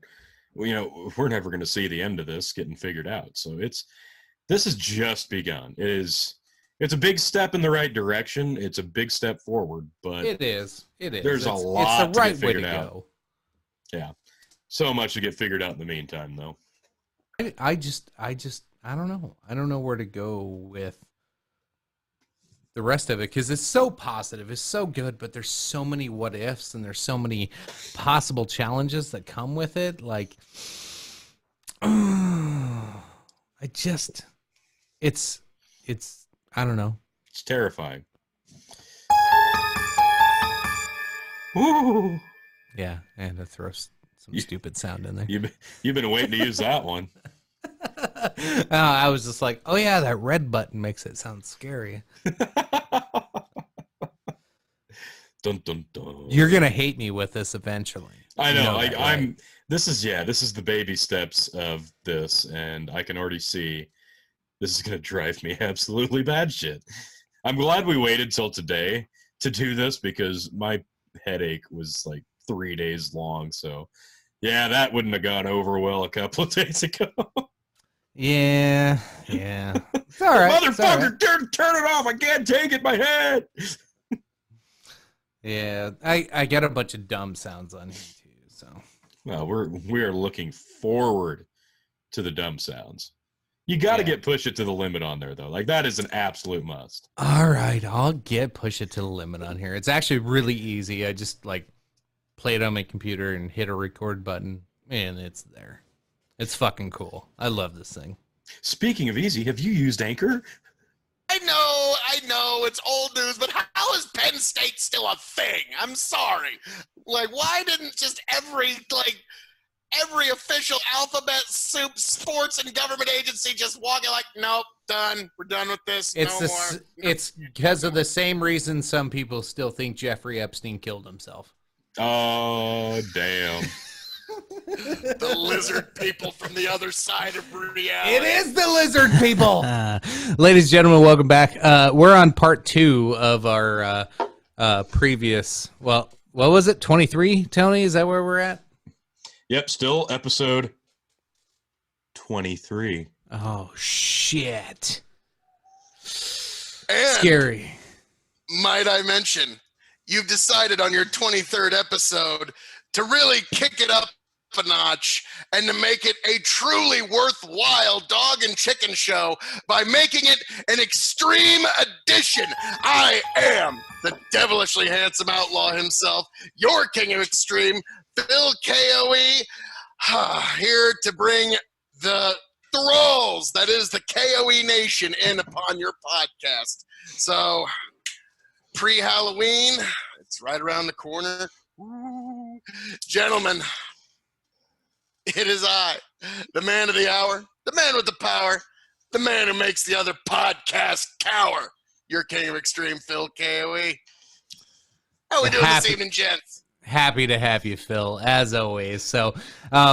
We're never going to see the end of this getting figured out. So this has just begun. It's a big step in the right direction. It's a big step forward, but it is. There's a lot it's the right to get figured way to out. Go. Yeah. So much to get figured out in the meantime, though. I don't know. I don't know where to go with the rest of it, because it's so positive, it's so good, but there's so many what ifs, and there's so many possible challenges that come with it. Like, it's I don't know. It's terrifying. Woo! Yeah, and to throw some stupid sound in there. You've been waiting to use that one. I was just like, oh yeah, that red button makes it sound scary. Dun, dun, dun. You're gonna hate me with this eventually. I know. That, right? This is the baby steps of this, and I can already see this is gonna drive me absolutely bad shit. I'm glad we waited till today to do this, because my headache was like 3 days long. So yeah, that wouldn't have gone over well a couple of days ago. Yeah. It's all right. Motherfucker, turn it off. I can't take it in my head. Yeah, I get a bunch of dumb sounds on here too. So well, we are looking forward to the dumb sounds. You got to get Push It to the Limit on there, though. Like, that is an absolute must. All right, I'll get Push It to the Limit on here. It's actually really easy. I just, like, play it on my computer and hit a record button, and it's there. It's fucking cool. I love this thing. Speaking of easy, have you used Anchor? I know, it's old news, but how is Penn State still a thing? I'm sorry. Like, why didn't just every official alphabet soup sports and government agency just walk in like, nope, done. We're done with this. It's because of the same reason some people still think Jeffrey Epstein killed himself. Oh, damn. The lizard people from the other side of reality. It is the lizard people. Ladies and gentlemen, welcome back. We're on part 2 of our previous, well, what was it, 23, Tony? Is that where we're at? Yep, still episode 23. Oh, shit. And scary. Might I mention, you've decided on your 23rd episode to really kick it up a notch and to make it a truly worthwhile dog and chicken show by making it an extreme edition. I am the devilishly handsome outlaw himself, your king of extreme, Phil KOE, here to bring the thralls, that is the KOE Nation, in upon your podcast. So, pre-Halloween, it's right around the corner. Ooh. Gentlemen, it is I, the man of the hour, the man with the power, the man who makes the other podcast cower, your king of extreme, Phil KOE. How we doing this evening, gents? Happy to have you, Phil, as always. So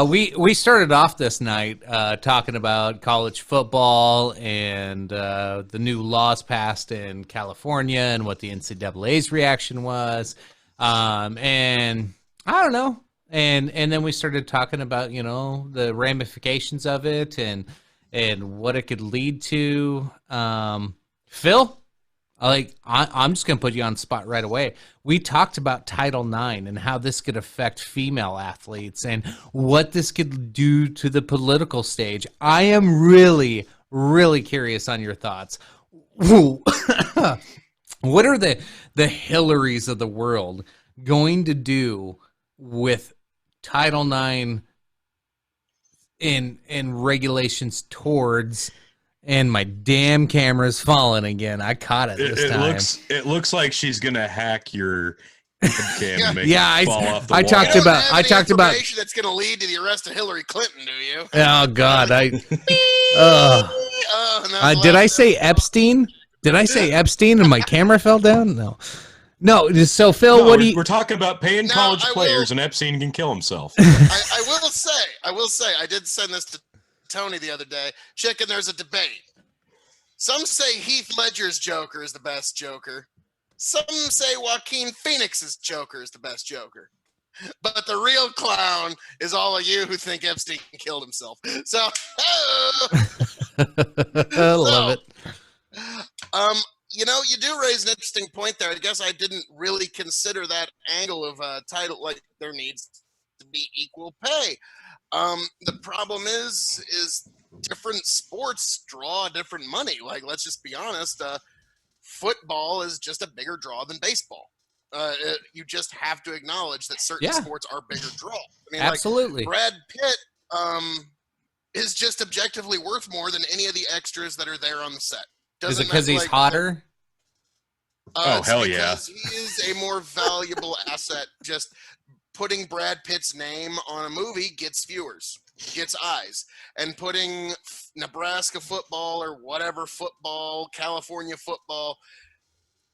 we started off this night talking about college football and the new laws passed in California and what the NCAA's reaction was. And I don't know. And then we started talking about, you know, the ramifications of it and what it could lead to. Phil? I'm just going to put you on the spot right away. We talked about Title IX and how this could affect female athletes and what this could do to the political stage. I am really, really curious on your thoughts. What are the Hillarys of the world going to do with Title IX and regulations towards... And my damn camera's falling again. I caught it this time. It looks like she's gonna hack your webcam and make it fall off the wall. I talked about that's gonna lead to the arrest of Hillary Clinton, do you? Oh God, did I say Epstein? Did I say Epstein and my camera fell down? No. So Phil, we're talking about paying college players, and Epstein can kill himself. I will say, I did send this to Tony the other day. Chicken, there's a debate. Some say Heath Ledger's Joker is the best Joker. Some say Joaquin Phoenix's Joker is the best Joker. But the real clown is all of you who think Epstein killed himself. So, I love it. You know, you do raise an interesting point there. I guess I didn't really consider that angle of title, like there needs to be equal pay. The problem is different sports draw different money. Like, let's just be honest. Football is just a bigger draw than baseball. You just have to acknowledge that certain sports are bigger draw. I mean, absolutely. Like Brad Pitt is just objectively worth more than any of the extras that are there on the set. Is it because he's hotter? Oh, hell yeah. He is a more valuable asset. Just putting Brad Pitt's name on a movie gets viewers, gets eyes. And putting Nebraska football or whatever football, California football,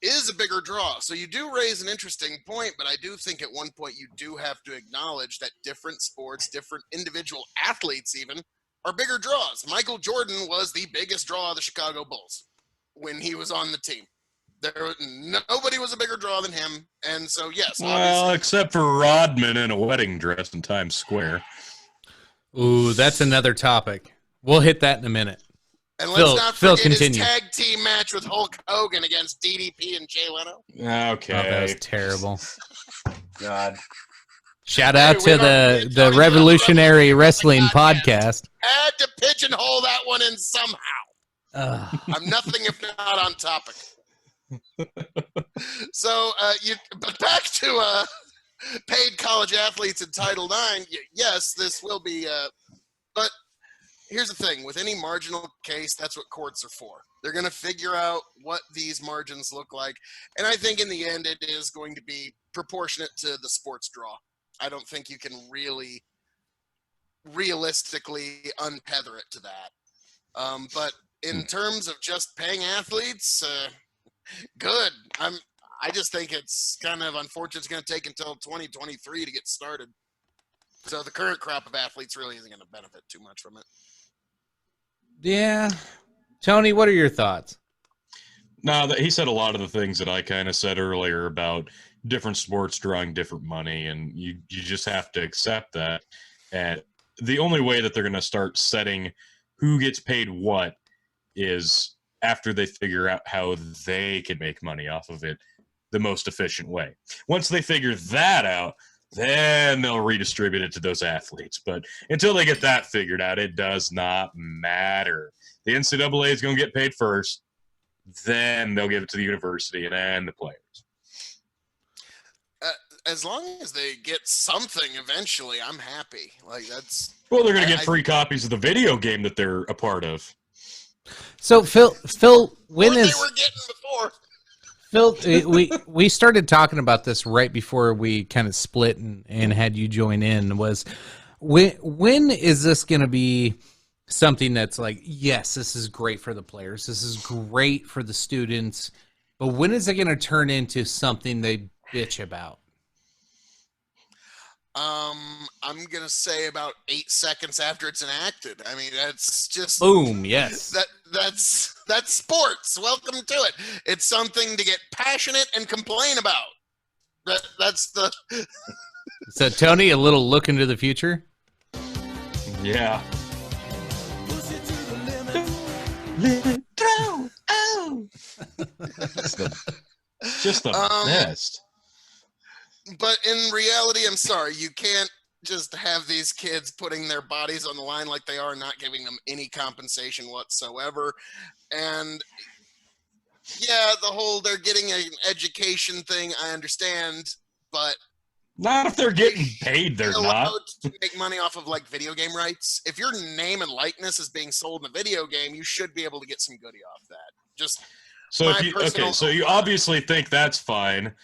is a bigger draw. So you do raise an interesting point, but I do think at one point you do have to acknowledge that different sports, different individual athletes even, are bigger draws. Michael Jordan was the biggest draw of the Chicago Bulls when he was on the team. Nobody was a bigger draw than him, and so yes. Well, except for Rodman in a wedding dress in Times Square. Ooh, that's another topic. We'll hit that in a minute. And let's not forget his tag team match with Hulk Hogan against DDP and Jay Leno. Okay, that was terrible. God. Shout out Hey, we to don't- the Tony, Revolutionary Wrestling Podcast. Podcast. Had to pigeonhole that one in somehow. Ugh. I'm nothing if not on topic. So, but back to paid college athletes in Title IX. Yes, this will be. But here's the thing: with any marginal case, that's what courts are for. They're going to figure out what these margins look like, and I think in the end, it is going to be proportionate to the sports draw. I don't think you can really realistically untether it to that. But in terms of just paying athletes, good. I just think it's kind of unfortunate. It's going to take until 2023 to get started. So the current crop of athletes really isn't going to benefit too much from it. Yeah. Tony, what are your thoughts? No, he said a lot of the things that I kind of said earlier about different sports drawing different money, and you just have to accept that. And the only way that they're going to start setting who gets paid what is after they figure out how they can make money off of it the most efficient way. Once they figure that out, then they'll redistribute it to those athletes. But until they get that figured out, it does not matter. The NCAA is going to get paid first, then they'll give it to the university and then the players. As long as they get something eventually, I'm happy. Like that's. Well, they're going to get free copies of the video game that they're a part of. So Phil, when is they were getting before? Phil? We started talking about this right before we kind of split and had you join in. Was when is this going to be something that's like, yes, this is great for the players, this is great for the students, but when is it going to turn into something they bitch about? I'm gonna say about 8 seconds after it's enacted. I mean, that's just boom. Yes, that's sports. Welcome to it. It's something to get passionate and complain about. That's the. So Tony, a little look into the future. Yeah. Just the best. But in reality, I'm sorry, you can't just have these kids putting their bodies on the line like they are, not giving them any compensation whatsoever. And yeah, the whole they're getting an education thing, I understand, but not if they're getting paid. They're not to make money off of like video game rights. If your name and likeness is being sold in a video game, you should be able to get some goodie off that. Just so so you obviously think that's fine.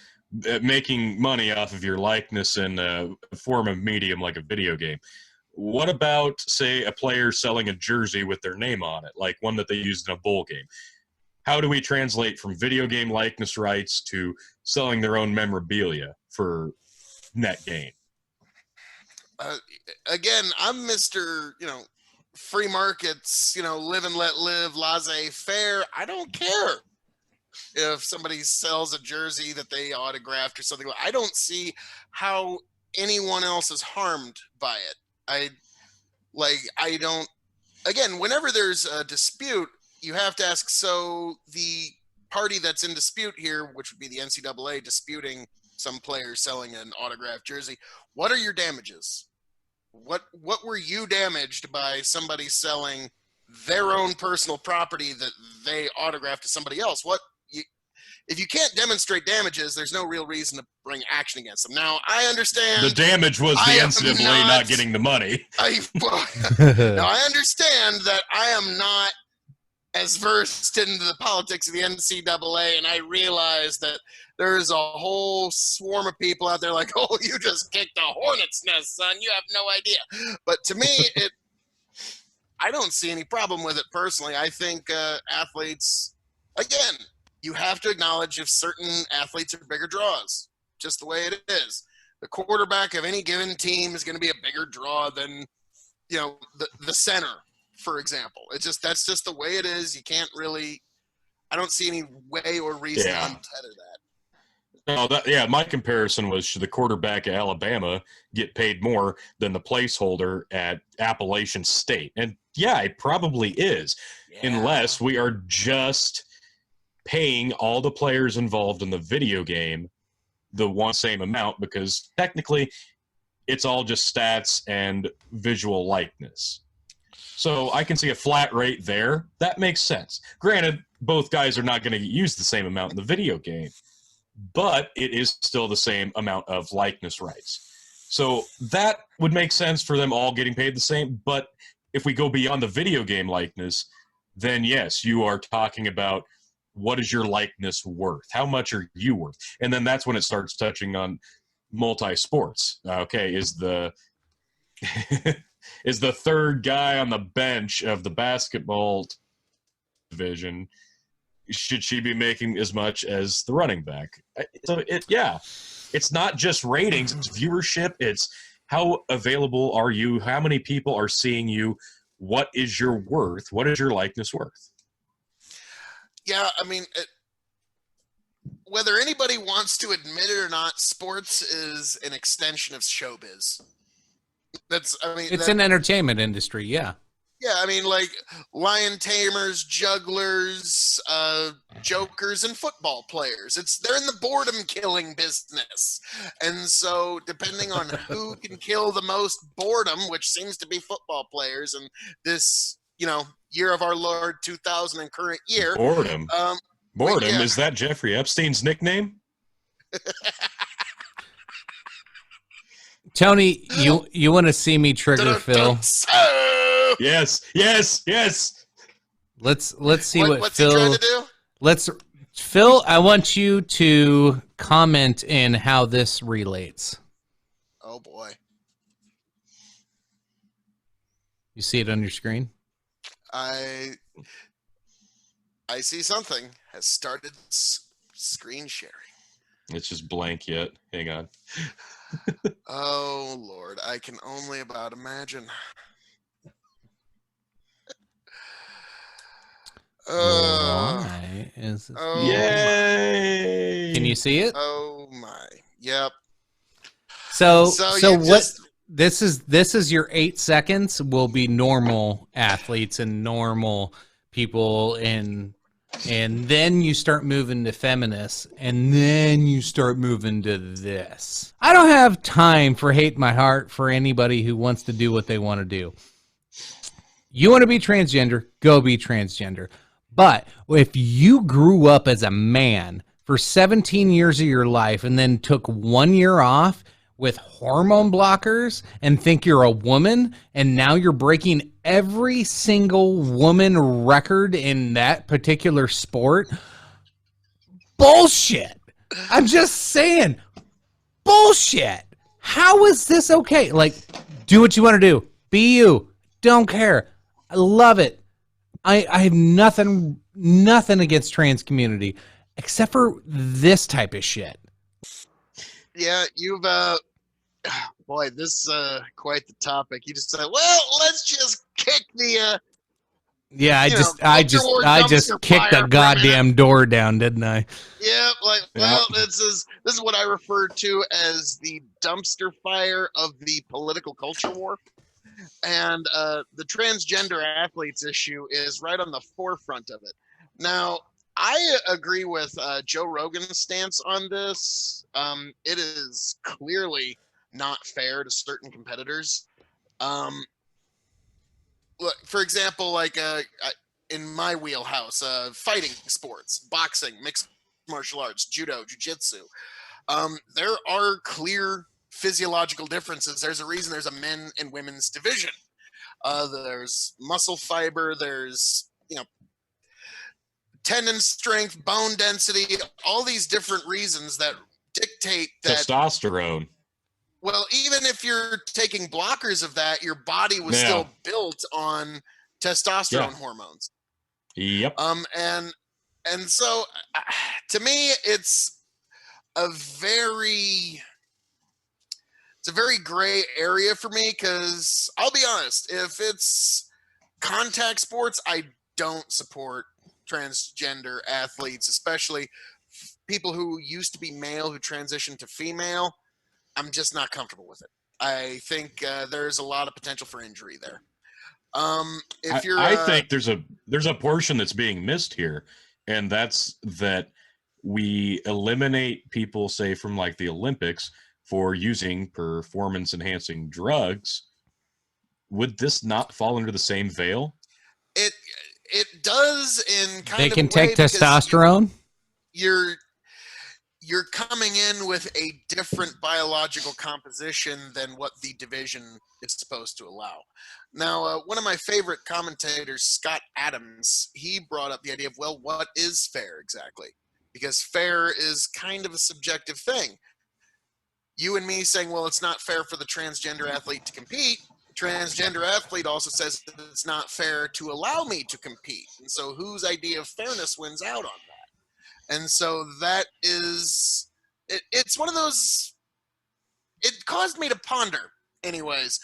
Making money off of your likeness in a form of medium like a video game. What about, say, a player selling a jersey with their name on it, like one that they used in a bowl game? How do we translate from video game likeness rights to selling their own memorabilia for net gain? Again, I'm Mr. Free markets, live and let live, laissez-faire. I don't care if somebody sells a jersey that they autographed or something. I don't see how anyone else is harmed by it. Again, whenever there's a dispute, you have to ask, so the party that's in dispute here, which would be the NCAA disputing some player selling an autographed jersey, what are your damages? What were you damaged by somebody selling their own personal property that they autographed to somebody else? If you can't demonstrate damages, there's no real reason to bring action against them. Now, I understand. The damage was the NCAA not getting the money. Now, I understand that I am not as versed into the politics of the NCAA, and I realize that there's a whole swarm of people out there like, oh, you just kicked a hornet's nest, son. You have no idea. But to me, I don't see any problem with it personally. I think athletes, again, you have to acknowledge if certain athletes are bigger draws, just the way it is. The quarterback of any given team is going to be a bigger draw than, the center, for example. That's just the way it is. You can't really, I don't see any way or reason to untether that. No, my comparison was, should the quarterback at Alabama get paid more than the placeholder at Appalachian State? And yeah, it probably is, unless we are just paying all the players involved in the video game the same amount, because technically it's all just stats and visual likeness. So I can see a flat rate there. That makes sense. Granted, both guys are not going to use the same amount in the video game, but it is still the same amount of likeness rights. So that would make sense for them all getting paid the same. But if we go beyond the video game likeness, then yes, you are talking about what is your likeness worth? How much are you worth? And then that's when it starts touching on multi-sports. Okay, is the is the third guy on the bench of the basketball division, should she be making as much as the running back? So it's not just ratings, it's viewership, it's how available are you, how many people are seeing you, what is your worth, what is your likeness worth? Yeah, I mean, whether anybody wants to admit it or not, sports is an extension of showbiz. It's an entertainment industry, yeah. Yeah, I mean, like lion tamers, jugglers, jokers, and football players. They're in the boredom killing business, and so depending on who can kill the most boredom, which seems to be football players, and this year of our Lord 2000 and current year, boredom. Is that Jeffrey Epstein's nickname? Tony, you want to see me trigger Phil? Yes. Let's see what Phil. What's Phil. he trying to do? Phil, I want you to comment in how this relates. Oh boy. You see it on your screen? I see something has started screen sharing. It's just blank yet. Hang on. Oh Lord, I can only about imagine. Why is this? Oh Yay! Can you see it? Oh my. Yep. So you what? This is your 8 seconds will be normal athletes and normal people, and then you start moving to feminists, and then you start moving to this. I don't have time for hate my heart for anybody who wants to do what they want to do. You want to be transgender, go be transgender. But if you grew up as a man for 17 years of your life and then took 1 year off with hormone blockers and think you're a woman, and now you're breaking every single woman record in that particular sport, bullshit. I'm just saying, bullshit. How is this okay? Like, do what you want to do. Be you. Don't care. I love it. I have nothing against trans community except for this type of shit. Yeah, you've boy, this is quite the topic. You just said, well, let's just kick the yeah, I just kicked the goddamn door down, didn't I? Yeah, well, this is what I refer to as the dumpster fire of the political culture war. And the transgender athletes issue is right on the forefront of it. Now, I agree with Joe Rogan's stance on this. It is clearly not fair to certain competitors. Look, for example, like in my wheelhouse, fighting sports, boxing, mixed martial arts, judo, jiu-jitsu. There are clear physiological differences. There's a reason there's a men and women's division. There's muscle fiber, there's tendon strength, bone density, all these different reasons that dictate that testosterone. Well, even if you're taking blockers of that, your body was still built on testosterone hormones. Yep. And so to me, it's a very gray area for me, because I'll be honest, if it's contact sports, I don't support transgender athletes, especially people who used to be male who transitioned to female. I'm just not comfortable with it. I think there's a lot of potential for injury there. I think there's a portion that's being missed here, and that's that we eliminate people, say, from like the Olympics for using performance enhancing drugs. Would this not fall under the same veil? It does in kind They of can a way take because testosterone. you're coming in with a different biological composition than what the division is supposed to allow. Now, one of my favorite commentators, Scott Adams, he brought up the idea of, well, what is fair exactly? Because fair is kind of a subjective thing. You and me saying, well, it's not fair for the transgender athlete to compete. Transgender athlete also says that it's not fair to allow me to compete. And so whose idea of fairness wins out on that? And so that is, it's one of those, it caused me to ponder anyways.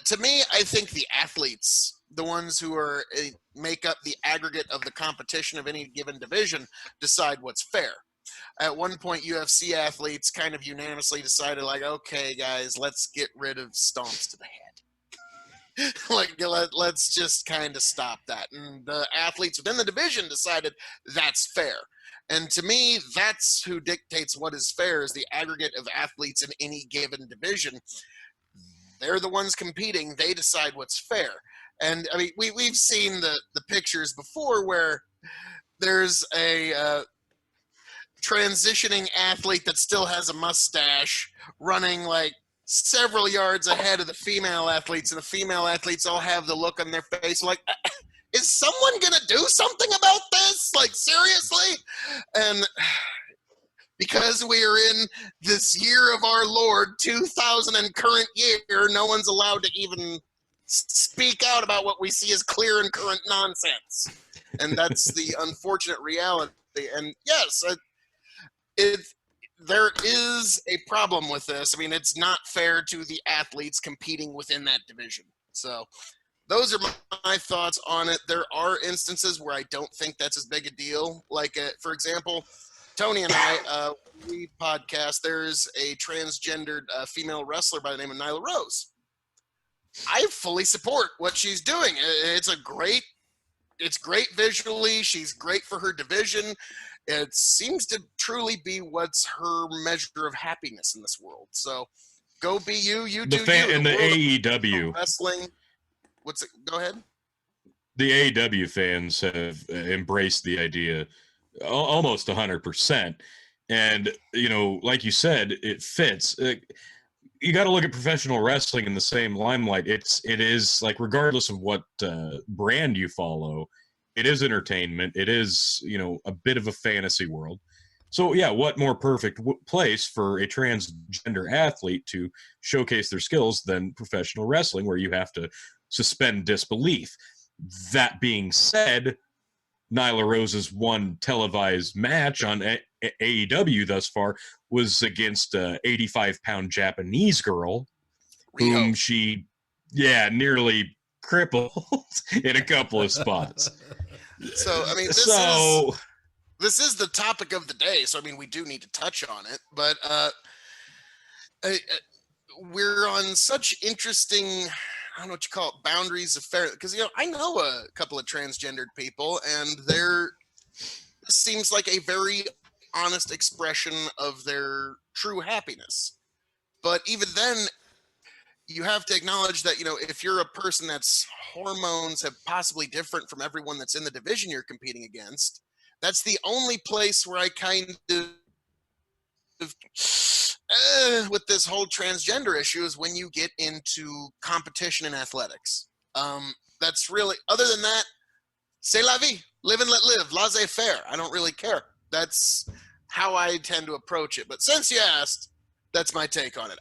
To me, I think the athletes, the ones who are make up the aggregate of the competition of any given division, decide what's fair. At one point, UFC athletes kind of unanimously decided, like, okay, guys, let's get rid of stomps to the head. Like, let's just kind of stop that. And the athletes within the division decided that's fair. And to me, that's who dictates what is fair, is the aggregate of athletes in any given division. They're the ones competing. They decide what's fair. And, I mean, we've seen the pictures before where there's a transitioning athlete that still has a mustache running like several yards ahead of the female athletes, and the female athletes all have the look on their face like, is someone gonna do something about this? Like, seriously? And because we are in this year of our Lord 2000 and current year, no one's allowed to even speak out about what we see as clear and current nonsense. And that's the unfortunate reality. And yes, there is a problem with this. I mean, it's not fair to the athletes competing within that division. So those are my thoughts on it. There are instances where I don't think that's as big a deal. Like, for example, Tony and I, we podcast, there's a transgendered female wrestler by the name of Nyla Rose. I fully support what she's doing. It's great visually. She's great for her division. It seems to truly be what's her measure of happiness in this world. So go be you, you do you. And the AEW wrestling. Go ahead. The AEW fans have embraced the idea almost 100%. And, you know, like you said, it fits. You got to look at professional wrestling in the same limelight. It is like, regardless of what brand you follow, it is entertainment. It is, you know, a bit of a fantasy world. So, yeah, what more perfect place for a transgender athlete to showcase their skills than professional wrestling, where you have to suspend disbelief. That being said, Nyla Rose's one televised match on AEW thus far was against an 85-pound Japanese girl whom she, nearly crippled in a couple of spots. So, I mean, this is the topic of the day. So, I mean, we do need to touch on it. But we're on such interesting, I don't know what you call it, boundaries of fair. Because, you know, I know a couple of transgendered people, and this seems like a very honest expression of their true happiness. But even then, you have to acknowledge that, you know, if you're a person that's hormones have possibly different from everyone that's in the division you're competing against, that's the only place where I kind of with this whole transgender issue is when you get into competition in athletics. That's really, other than that, c'est la vie, live and let live, laissez-faire. I don't really care. That's how I tend to approach it. But since you asked, that's my take on it.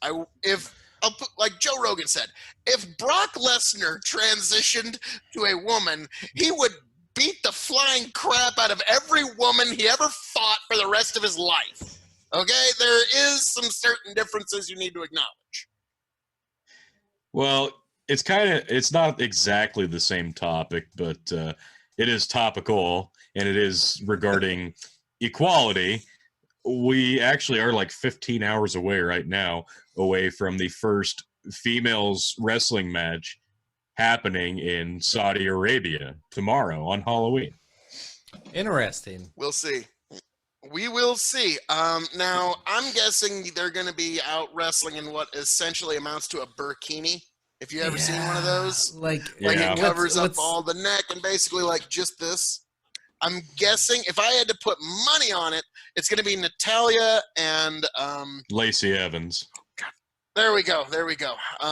I'll put, like Joe Rogan said, if Brock Lesnar transitioned to a woman, he would beat the flying crap out of every woman he ever fought for the rest of his life. Okay? There is some certain differences you need to acknowledge. Well, it's not exactly the same topic, but it is topical, and it is regarding equality. We actually are like 15 hours away from the first females wrestling match happening in Saudi Arabia tomorrow on Halloween. Interesting. We'll see. We will see. Now, I'm guessing they're going to be out wrestling in what essentially amounts to a burkini. If you ever seen one of those, like Yeah. it covers up all the neck and basically like just this. I'm guessing if I had to put money on it, it's going to be Natalia and Lacey Evans. there we go.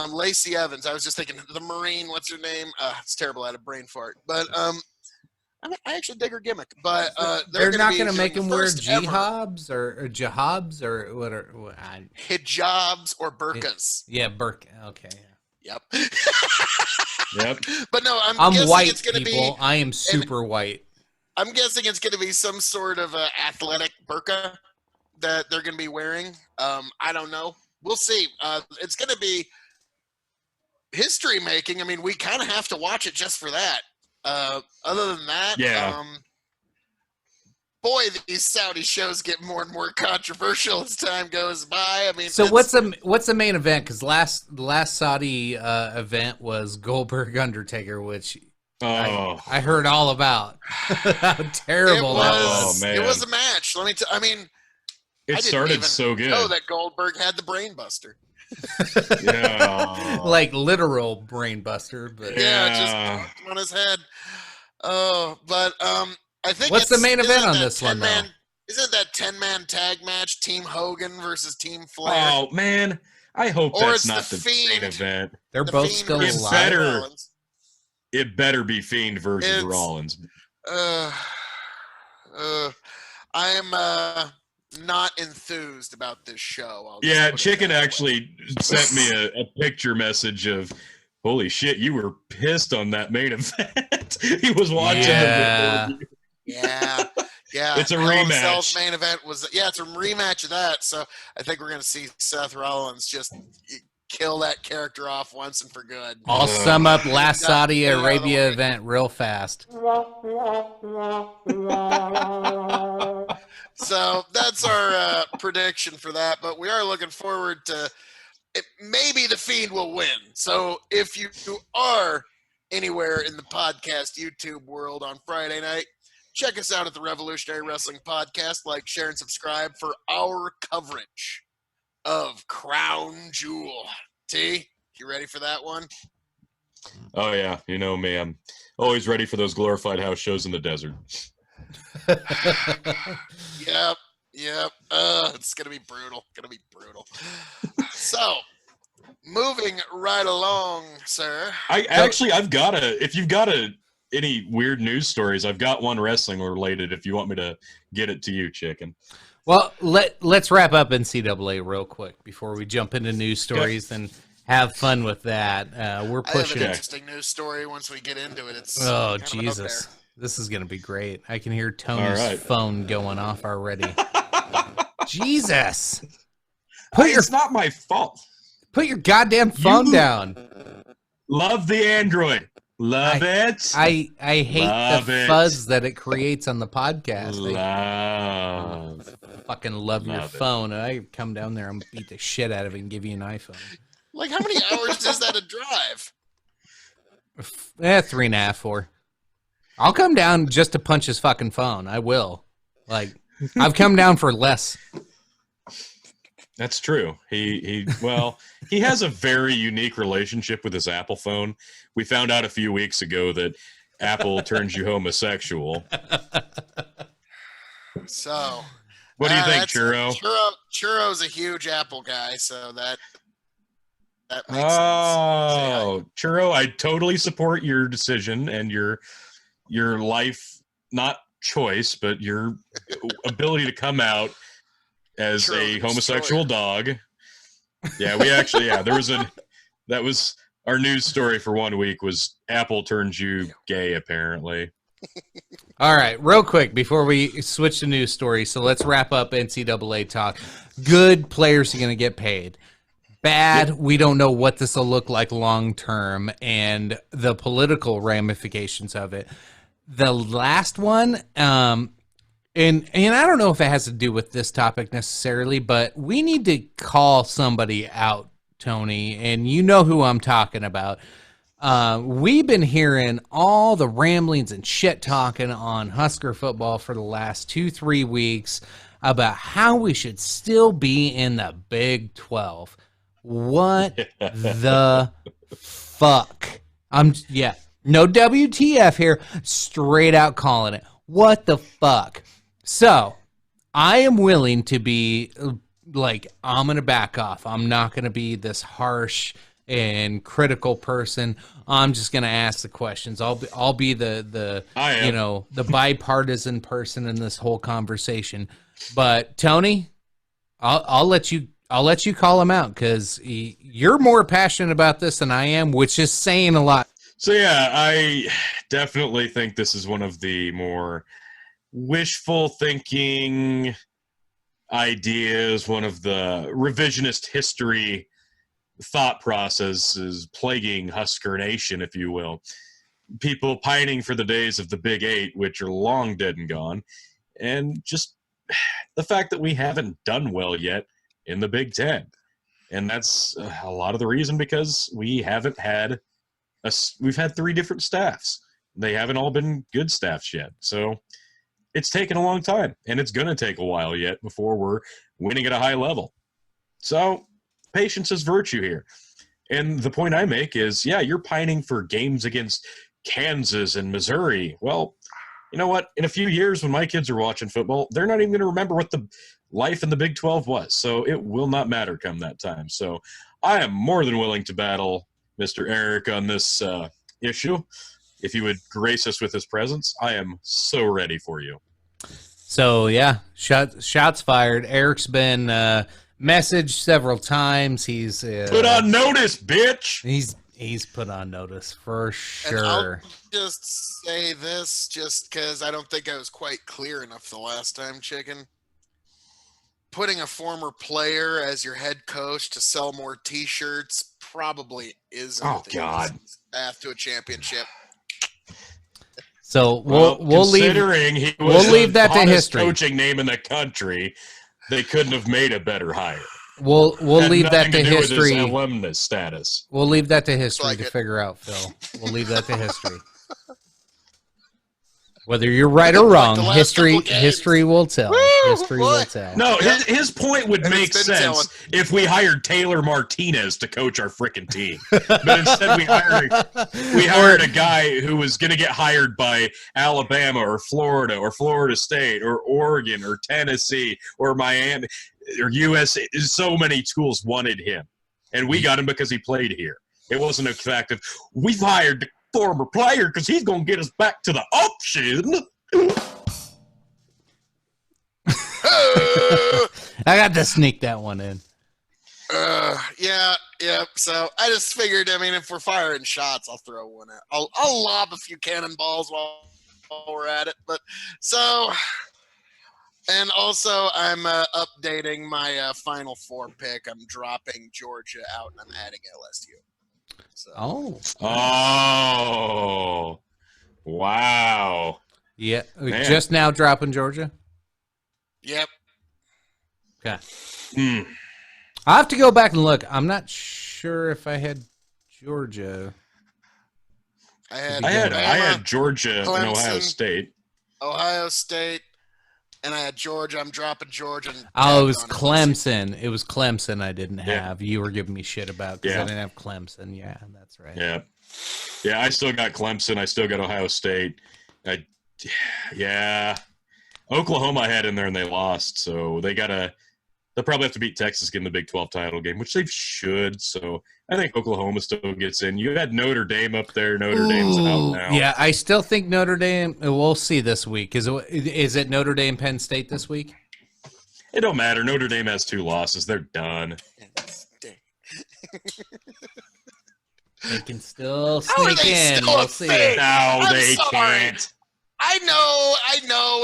Lacey Evans. I was just thinking the Marine. What's her name? It's terrible. I had a brain fart. But I actually dig her gimmick. But they're not going to doing make the him wear first ever jihadis or jihadis or what? hijabs or burqas. Yeah, burqa. Okay. Yep. Yep. But no, I'm guessing white, it's gonna people. be. I am super white. I'm guessing it's going to be some sort of athletic burqa that they're going to be wearing. I don't know. We'll see. It's going to be history making. I mean, we kind of have to watch it just for that. Other than that, Yeah. Boy, these Saudi shows get more and more controversial as time goes by. I mean, So what's the main event? Because the last Saudi event was Goldberg Undertaker, which I heard all about. How terrible that was. Oh, man. It was a match. Let me I mean, It I didn't started even so good. know that Goldberg had the brain buster. Yeah. Like literal brain buster, but Yeah, just on his head. Oh, but I think what's the main event on that this one, though? Isn't that 10-man tag match Team Hogan versus Team Flair? Oh man, I hope Or that's it's not the the Fiend. main event. they're The both Fiend still versus alive. better. Rollins. It better be Fiend versus It's- Rollins. I am not enthused about this show. I'll just Yeah, put it Chicken that way. actually sent me a picture message of, holy shit, you were pissed on that main event. He was watching Yeah. the Yeah, yeah. It's a Hell in a Cell's rematch. main event was it's a rematch of that. So I think we're gonna see Seth Rollins just kill that character off once and for good. I'll sum up last Yeah, Saudi get it out of the Arabia way. event real fast. So that's our prediction for that. But we are looking forward to it. Maybe the Fiend will win. So if you are anywhere in the podcast YouTube world on Friday night, check us out at the Revolutionary Wrestling Podcast. Like, share, and subscribe for our coverage of Crown Jewel. T, you ready for that one? Oh yeah, you know me. I'm always ready for those glorified house shows in the desert. Yep. It's gonna be brutal. So, moving right along, sir. I've got if you've got any weird news stories, I've got one wrestling related. If you want me to get it to you, Chicken. Well, let's wrap up NCAA real quick before we jump into news stories and have fun with that. We're I have pushing an it. interesting news story once we get into it. It's Oh, kind of out Jesus. there. This is going to be great. I can hear Tony's All right. phone going off already. Jesus. It's not my fault. Put your goddamn phone down. Love the Android. Love it. I hate Love the it. fuzz that it creates on the podcast. Love. I fucking love your Love it. phone. I come down there and beat the shit out of it and give you an iPhone. Like, how many hours is that a drive? 3.5, 4. I'll come down just to punch his fucking phone. I will. Like, I've come down for less. That's true. He has a very unique relationship with his Apple phone. We found out a few weeks ago that Apple turns you homosexual. So, What do you think, that's- Churro? Churro's a huge Apple guy, so that makes sense. Oh, Churro, I totally support your decision and your life, not choice, but your ability to come out as Churro a the homosexual dog. Yeah, that was our news story for 1 week was Apple turns you gay, apparently. All right, real quick before we switch to news stories. So let's wrap up NCAA talk. Good players are going to get paid. Bad, we don't know what this will look like long term and the political ramifications of it. The last one, and I don't know if it has to do with this topic necessarily, but we need to call somebody out, Tony, and you know who I'm talking about. We've been hearing all the ramblings and shit talking on Husker football for the last 2-3 weeks. about how we should still be in the Big 12. What the fuck? No WTF here, straight out calling it. What the fuck? So, I am willing to be like, I'm going to back off. I'm not going to be this harsh and critical person. I'm just going to ask the questions. I'll be the bipartisan person in this whole conversation. But Tony, I'll let you call him out, because you're more passionate about this than I am, which is saying a lot. So yeah, I definitely think this is one of the more wishful thinking ideas, one of the revisionist history thought processes plaguing Husker Nation, if you will. People pining for the days of the Big Eight, which are long dead and gone, and just the fact that we haven't done well yet in the Big Ten. And that's a lot of the reason, because we've had 3 different staffs. They haven't all been good staffs yet. So it's taken a long time, and it's going to take a while yet before we're winning at a high level. So patience is virtue here. And the point I make is, yeah, you're pining for games against Kansas and Missouri. Well, you know what? In a few years, when my kids are watching football, they're not even going to remember what the life in the Big 12 was. So it will not matter come that time. So I am more than willing to battle Mr. Eric on this issue. If you would grace us with his presence, I am so ready for you. So, yeah, shots fired. Eric's been messaged several times. He's put on notice, bitch. He's put on notice for sure. And I'll just say this, just because I don't think I was quite clear enough the last time, Chicken. Putting a former player as your head coach to sell more T-shirts probably isn't the path to a championship. So we'll leave that to history. Coaching name in the country, they couldn't have made a better hire. We'll leave that to history. Alumnus status. We'll leave that to history to figure out, Phil. We'll leave that to history. Whether you're right or wrong, history will tell. History will tell. No, his point would make sense if we hired Taylor Martinez to coach our frickin' team. But instead we hired a guy who was going to get hired by Alabama or Florida State or Oregon or Tennessee or Miami or USA. So many schools wanted him, and we got him because he played here. It wasn't a fact of, we've hired the former player because he's going to get us back to the option. I got to sneak that one in. Yeah. So I just figured, if we're firing shots, I'll throw one out. I'll lob a few cannonballs while we're at it. But so, and also I'm updating my Final Four pick. I'm dropping Georgia out and I'm adding LSU. So. Oh, wow. Yeah, man. Just now dropping Georgia? Yep. Okay. I'll have to go back and look. I'm not sure if I had Georgia. I had Georgia Clemson, and Ohio State. And I had Georgia. I'm dropping Georgia. It was Clemson. It was Clemson I didn't have. You were giving me shit about because I didn't have Clemson. Yeah, that's right. Yeah, I still got Clemson. I still got Ohio State. Oklahoma I had in there and they lost. So they'll probably have to beat Texas in the Big 12 title game, which they should. So I think Oklahoma still gets in. You had Notre Dame up there. Notre Dame's out now. Yeah, I still think Notre Dame. We'll see this week. Is it Notre Dame Penn State this week? It don't matter. Notre Dame has 2 losses. They're done. They can still sneak in. We'll see. No, they can't. I know,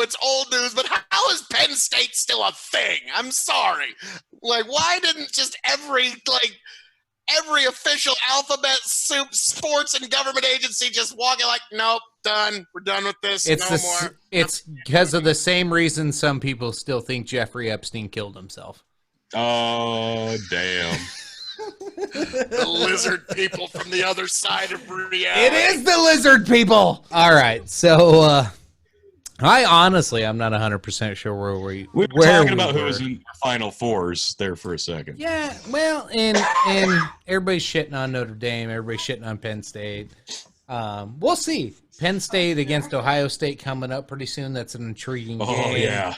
it's old news, but how is Penn State still a thing? I'm sorry. Like, why didn't just every official alphabet soup sports and government agency just walk in like, nope, done. We're done with this. More. It's because of the same reason some people still think Jeffrey Epstein killed himself. Oh, damn. The lizard people from the other side of reality. It is the lizard people. All right. So I honestly, I'm not 100% sure where We were where talking we about who were. was in Final Fours there for a second. Yeah, well, and everybody's shitting on Notre Dame, everybody's shitting on Penn State. We'll see. Penn State against Ohio State coming up pretty soon. That's an intriguing game. Oh, yeah.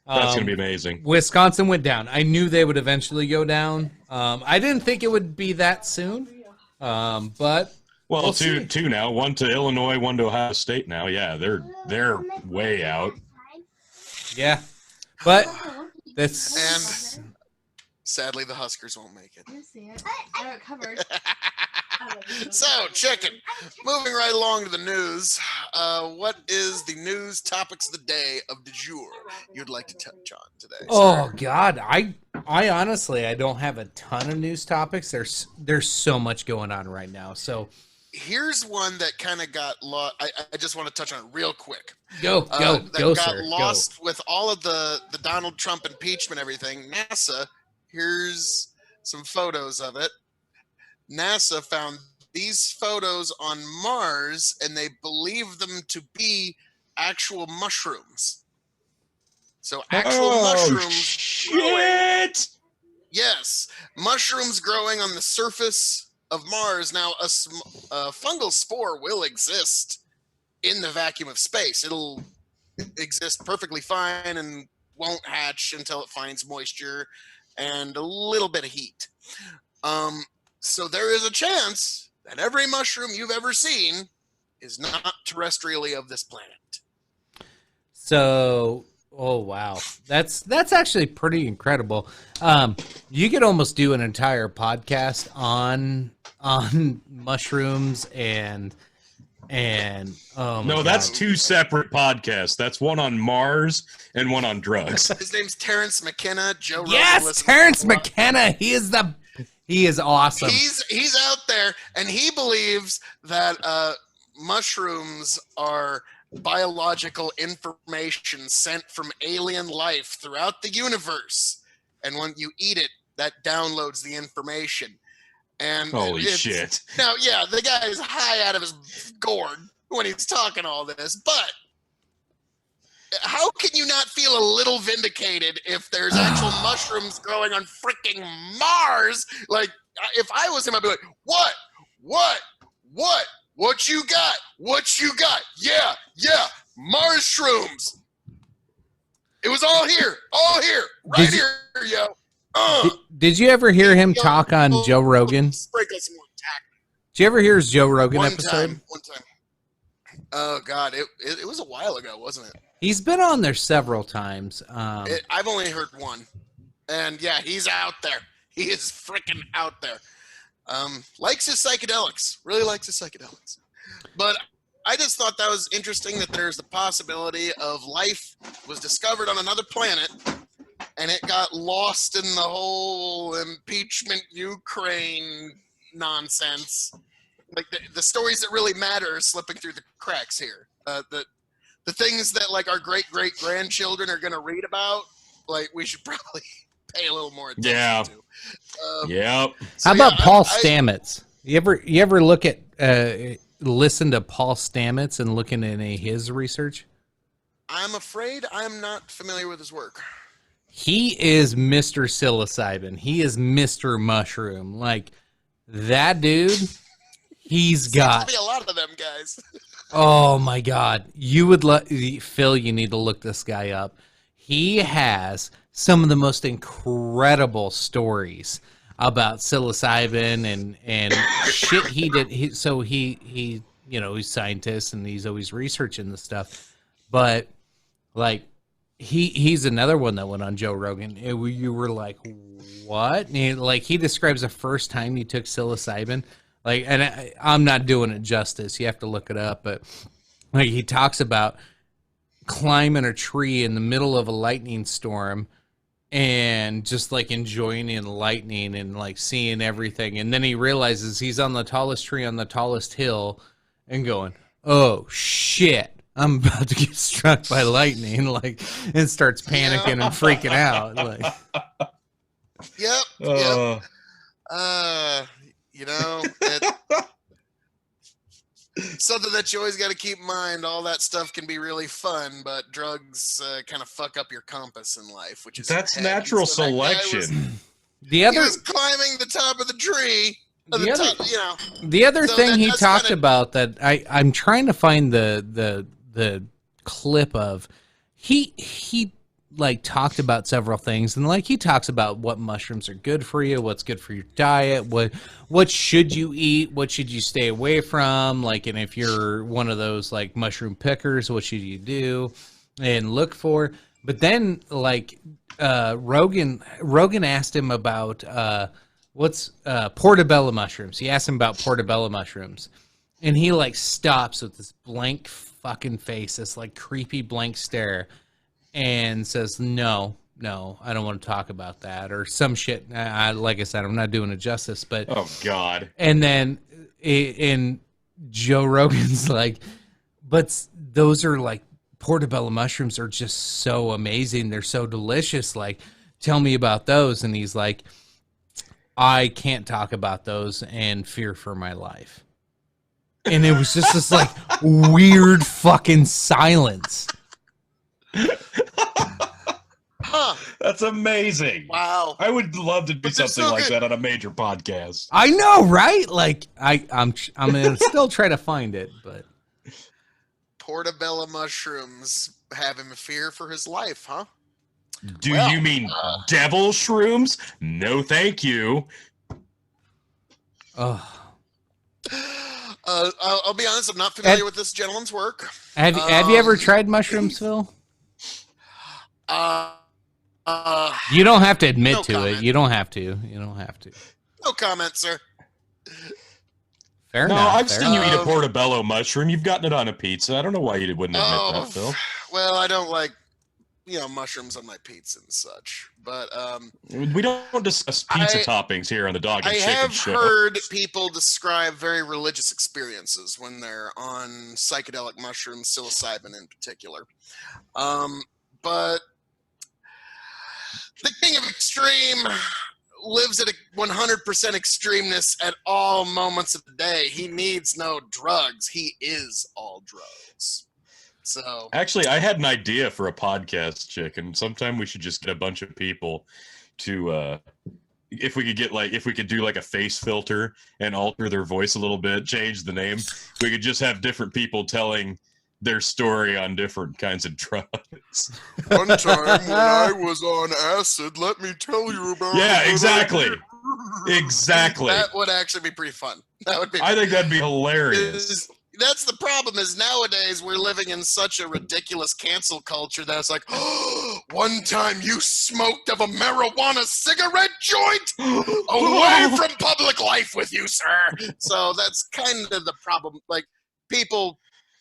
That's going to be amazing. Wisconsin went down. I knew they would eventually go down. I didn't think it would be that soon, but well, two now. One to Illinois, one to Ohio State now. Yeah, they're way out. Yeah, but that's And sadly, the Huskers won't make it. You see it? I have it covered. So, chicken. Moving right along to the news. What is the news topics of the day of du jour you'd like to touch on today? Oh God, I honestly I don't have a ton of news topics. There's so much going on right now. So here's one that kind of got lost. I just want to touch on it real quick. go, That got sir, lost with all of the Donald Trump impeachment, everything. NASA. Here's some photos of it. NASA found these photos on Mars, and they believe them to be actual mushrooms. So actual mushrooms. Shit! Yes, mushrooms growing on the surface of Mars. Now, a fungal spore will exist in the vacuum of space. It'll exist perfectly fine and won't hatch until it finds moisture and a little bit of heat. So there is a chance that every mushroom you've ever seen is not terrestrially of this planet. So, oh wow, that's actually pretty incredible. You could almost do an entire podcast on mushrooms and oh my No, that's God. two separate podcasts. That's one on Mars and one on drugs. His name's Terrence McKenna. Joe Rogan Yes, listens Terrence to him. McKenna. He is awesome. He's out there, and he believes that mushrooms are biological information sent from alien life throughout the universe, and when you eat it, that downloads the information. And Holy shit. Now, yeah, the guy is high out of his gourd when he's talking all this, but how can you not feel a little vindicated if there's actual mushrooms growing on freaking Mars? Like, if I was him, I'd be like, what you got? What you got? Yeah, Mars shrooms. It was all here, right here, yo. Did you ever hear him talk on Joe Rogan? Sprinkle some more tack. Did you ever hear his Joe Rogan episode? One time. Oh God, it was a while ago, wasn't it? He's been on there several times. I've only heard one, and yeah, he's out there. He is freaking out there. Likes his psychedelics. Really likes his psychedelics. But I just thought that was interesting that there's the possibility of life was discovered on another planet, and it got lost in the whole impeachment Ukraine nonsense. Like the stories that really matter are slipping through the cracks here. The things that like our great grandchildren are going to read about, like we should probably pay a little more attention to. Yep. So, How about yeah, Paul Stamets? You ever look at listen to Paul Stamets and look into any of his research? I'm afraid I'm not familiar with his work. He is Mr. Psilocybin. He is Mr. Mushroom. Like that dude. He's got. Seems to be a lot of them guys. Oh my God! You would Phil. You need to look this guy up. He has some of the most incredible stories about psilocybin and shit he did. He's a scientist and he's always researching this stuff. But like he's another one that went on Joe Rogan. You were like, what? And he describes the first time he took psilocybin. Like, and I'm not doing it justice. You have to look it up. But like he talks about climbing a tree in the middle of a lightning storm and just like enjoying the lightning and like seeing everything. And then he realizes he's on the tallest tree on the tallest hill and going, oh shit, I'm about to get struck by lightning. Like, and starts panicking and freaking out. Like, Yep. something that you always got to keep in mind. All that stuff can be really fun, but drugs kind of fuck up your compass in life, which is That's your head. natural So that guy selection. The he other was climbing the top of the tree. The other- top, you know. the other So thing that he does talked kinda- about that I'm trying to find the clip of he like talked about several things, and like he talks about what mushrooms are good for you, what's good for your diet, what should you eat, what should you stay away from, like, and if you're one of those like mushroom pickers, what should you do and look for. But then like Rogan asked him about what's portobello mushrooms. He asked him about portobello mushrooms, and he like stops with this blank fucking face, this like creepy blank stare, and says, no, I don't want to talk about that, or some shit. Like I said, I'm not doing it justice, but Oh God. and then and Joe Rogan's like, but those are like, portobello mushrooms are just so amazing, they're so delicious, like tell me about those. And he's like, I can't talk about those and fear for my life. And it was just this like weird fucking silence. Huh. That's amazing. Wow. I would love to do But they're something so like good. that on a major podcast. I know, right? Like I'm gonna still try to find it, but Portobello mushrooms have him fear for his life, huh? Do Well, you mean devil shrooms? No, thank you. oh. I'll be honest, I'm not familiar with this gentleman's work. Have you ever tried mushrooms, Phil? You don't have to admit No to comment. it. You don't have to. You don't have to. No comment, sir. Fair No, enough. I've fair seen you enough. eat a portobello mushroom. You've gotten it on a pizza. I don't know why you wouldn't admit that, Phil. Well, I don't like, mushrooms on my pizza and such. But We don't discuss pizza I- toppings here on the Dog and I Chicken have Show. heard people describe very religious experiences when they're on psychedelic mushrooms, psilocybin in particular. But the king of extreme lives at a 100% extremeness at all moments of the day. He needs no drugs. He is all drugs. So Actually, I had an idea for a podcast, Chicken. Sometime we should just get a bunch of people to, if we could do like a face filter and alter their voice a little bit, change the name. We could just have different people telling their story on different kinds of drugs. one time when I was on acid, let me tell you about Yeah, it. exactly. Exactly. That would actually be pretty fun. That would be. I think that'd be hilarious. That's the problem. Is nowadays we're living in such a ridiculous cancel culture that it's like, oh, one time you smoked of a marijuana cigarette joint, away from public life with you, sir. So that's kind of the problem. Like people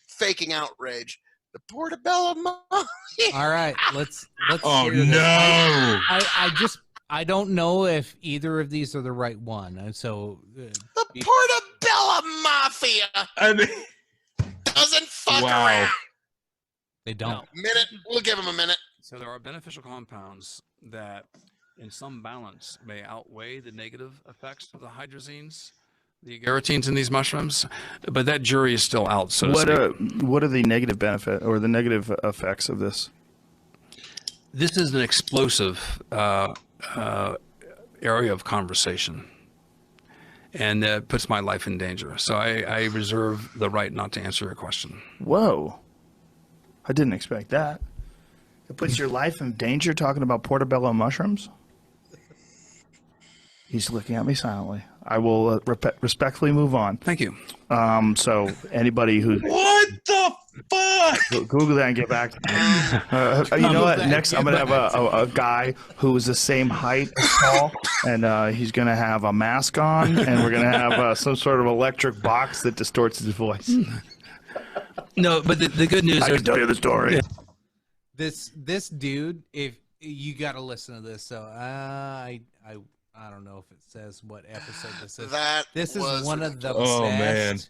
faking outrage. The portobello. All right, let's. Oh hear this. no! I don't know if either of these are the right one. And so The portobello mafia I mean, doesn't fuck Wow. around. they don't. Minute. We'll give him a minute. So there are beneficial compounds that, in some balance, may outweigh the negative effects of the hydrazines, the agarotines in these mushrooms, but that jury is still out. So to speak. What are the negative benefit or the negative effects of this? This is an explosive area of conversation, and that puts my life in danger. So I reserve the right not to answer your question. Whoa. I didn't expect that. It puts your life in danger talking about portobello mushrooms? He's looking at me silently. I will respectfully move on. Thank you. So anybody who What the fuck? Google that and get back to me. You know what? Next, I'm gonna have a guy who is the same height as Paul, and he's gonna have a mask on, and we're gonna have some sort of electric box that distorts his voice. No, but the good news I is can tell you the story. This dude, if you got to listen to this, so I don't know if it says what episode this is. This is one of the best.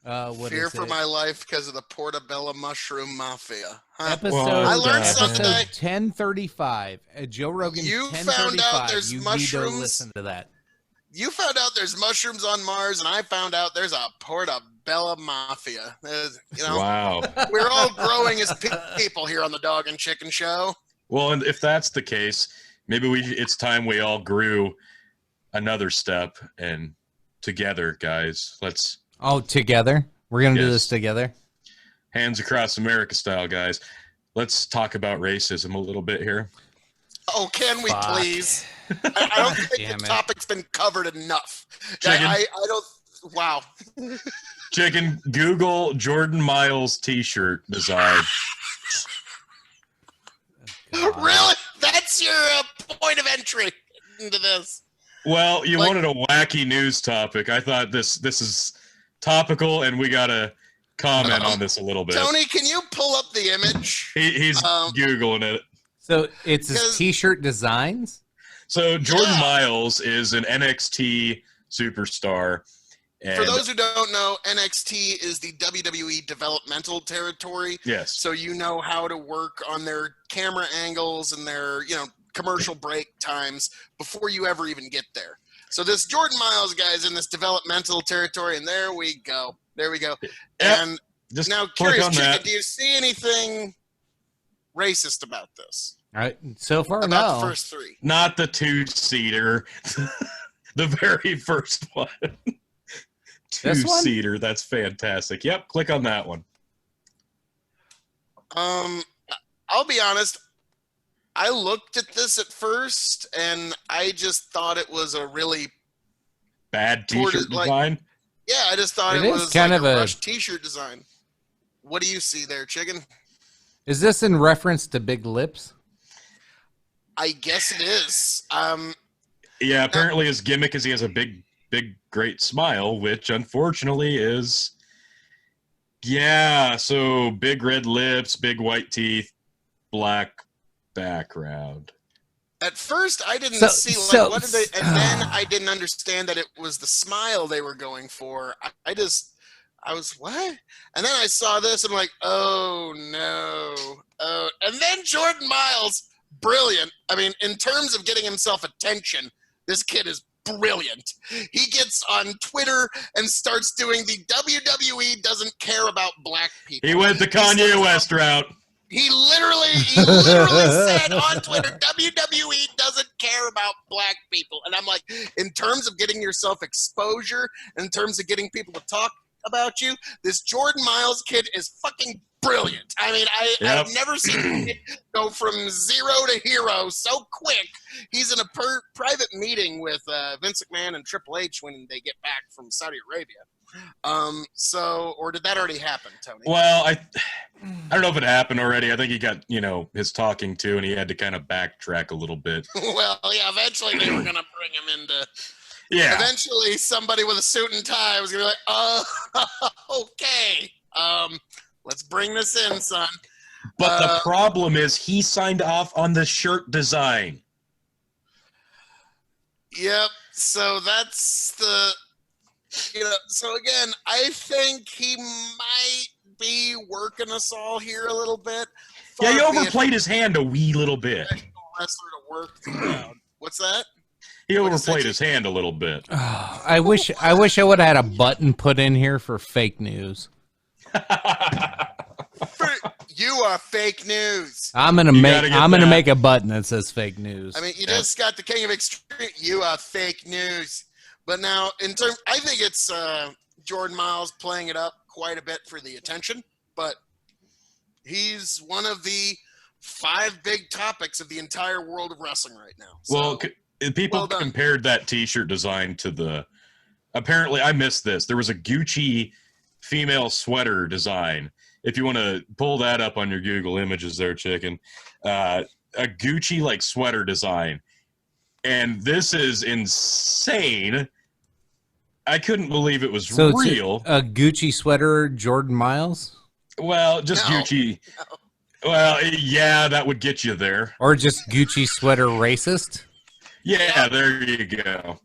What Fear is for it? my life because of the portobello mushroom mafia. Huh? Episode. I learned episode something today. 1035. Joe Rogan. You 1035. found out there's you need mushrooms? to listen to that. You found out there's mushrooms on Mars, and I found out there's a portobello mafia. Wow. We're all growing as people here on the Dog and Chicken Show. Well, and if that's the case, maybe it's time we all grew another step and together, guys. Let's together. We're gonna do Yes. this together. hands across America style, guys. Let's talk about racism a little bit here. Oh, can we Fuck. please? I don't think Damn the it. topic's been covered enough. Chicken. I don't. Wow. Chicken, Google Jordan Miles t-shirt design. Really? That's your point of entry into this. Well, you Like- wanted a wacky news topic. I thought this is topical, and we gotta comment on this a little bit. Tony, can you pull up the image? He's Googling it. So it's his 'Cause- t-shirt designs. So Jordan Yeah. Miles is an NXT superstar. And For those who don't know, NXT is the WWE developmental territory. yes, So you know how to work on their camera angles and their, commercial break times before you ever even get there. So this Jordan Miles guy is in this developmental territory, and there we go. There we go. Yep. And just now, click curious, on Chicken, that. do you see anything racist about this? All right. So far, About no. the first three? Not the two-seater, the very first one. This one? Two-seater, that's fantastic. Yep, click on that one. I'll be honest. I looked at this at first, and I just thought it was a really Bad Toward t-shirt it, like- design. I just thought It it is was kind like of a a- rush t-shirt design. What do you see there, Chicken? Is this in reference to big lips? I guess it is. Yeah, apparently his gimmick is he has a big, great smile, which unfortunately is, so big red lips, big white teeth, black background. At first, I didn't So- see so- what did they, and then I didn't understand that it was the smile they were going for. I was what? And then I saw this, and I'm like, oh no, oh! And then Jordan Miles, brilliant. I mean, in terms of getting himself attention, this kid is brilliant. He gets on Twitter and starts doing the WWE doesn't care about black people. He went the Kanye West route. He literally said on Twitter, WWE doesn't care about black people. And I'm like, in terms of getting yourself exposure, in terms of getting people to talk about you, this Jordan Miles kid is fucking brilliant. I mean, Yep. I've never seen it go from zero to hero so quick. He's in a private meeting with Vince McMahon and Triple H when they get back from Saudi Arabia. Or did that already happen, Tony? Well, I don't know if it happened already. I think he got, his talking to, and he had to kind of backtrack a little bit. Well, yeah, eventually they were going to bring him into... Yeah. Eventually somebody with a suit and tie was going to be like, okay, let's bring this in, son. But the problem is he signed off on the shirt design. Yep, so that's the... so again, I think he might be working us all here a little bit. Yeah, he Fuck the overplayed his hand a wee little bit. professional wrestler to work the crowd. What's that? He What is that, overplayed his hand a little bit. I wish I would have had a button put in here for fake news. You are fake news. I'm gonna gotta get that. make a button that says fake news. I mean, you just got the king of extreme. You are fake news. But now, I think it's Jordan Miles playing it up quite a bit for the attention. But he's one of the 5 big topics of the entire world of wrestling right now. So, Well, people well done. compared that T-shirt design to the. Apparently, I missed this. There was a Gucci female sweater design. If you want to pull that up on your Google Images, there, Chicken, a Gucci sweater design, and this is insane. I couldn't believe it was so it's real. a Gucci sweater, Jordan Miles, Well, just No. Gucci. Well, yeah, that would get you there. or just Gucci sweater racist. Yeah, there you go.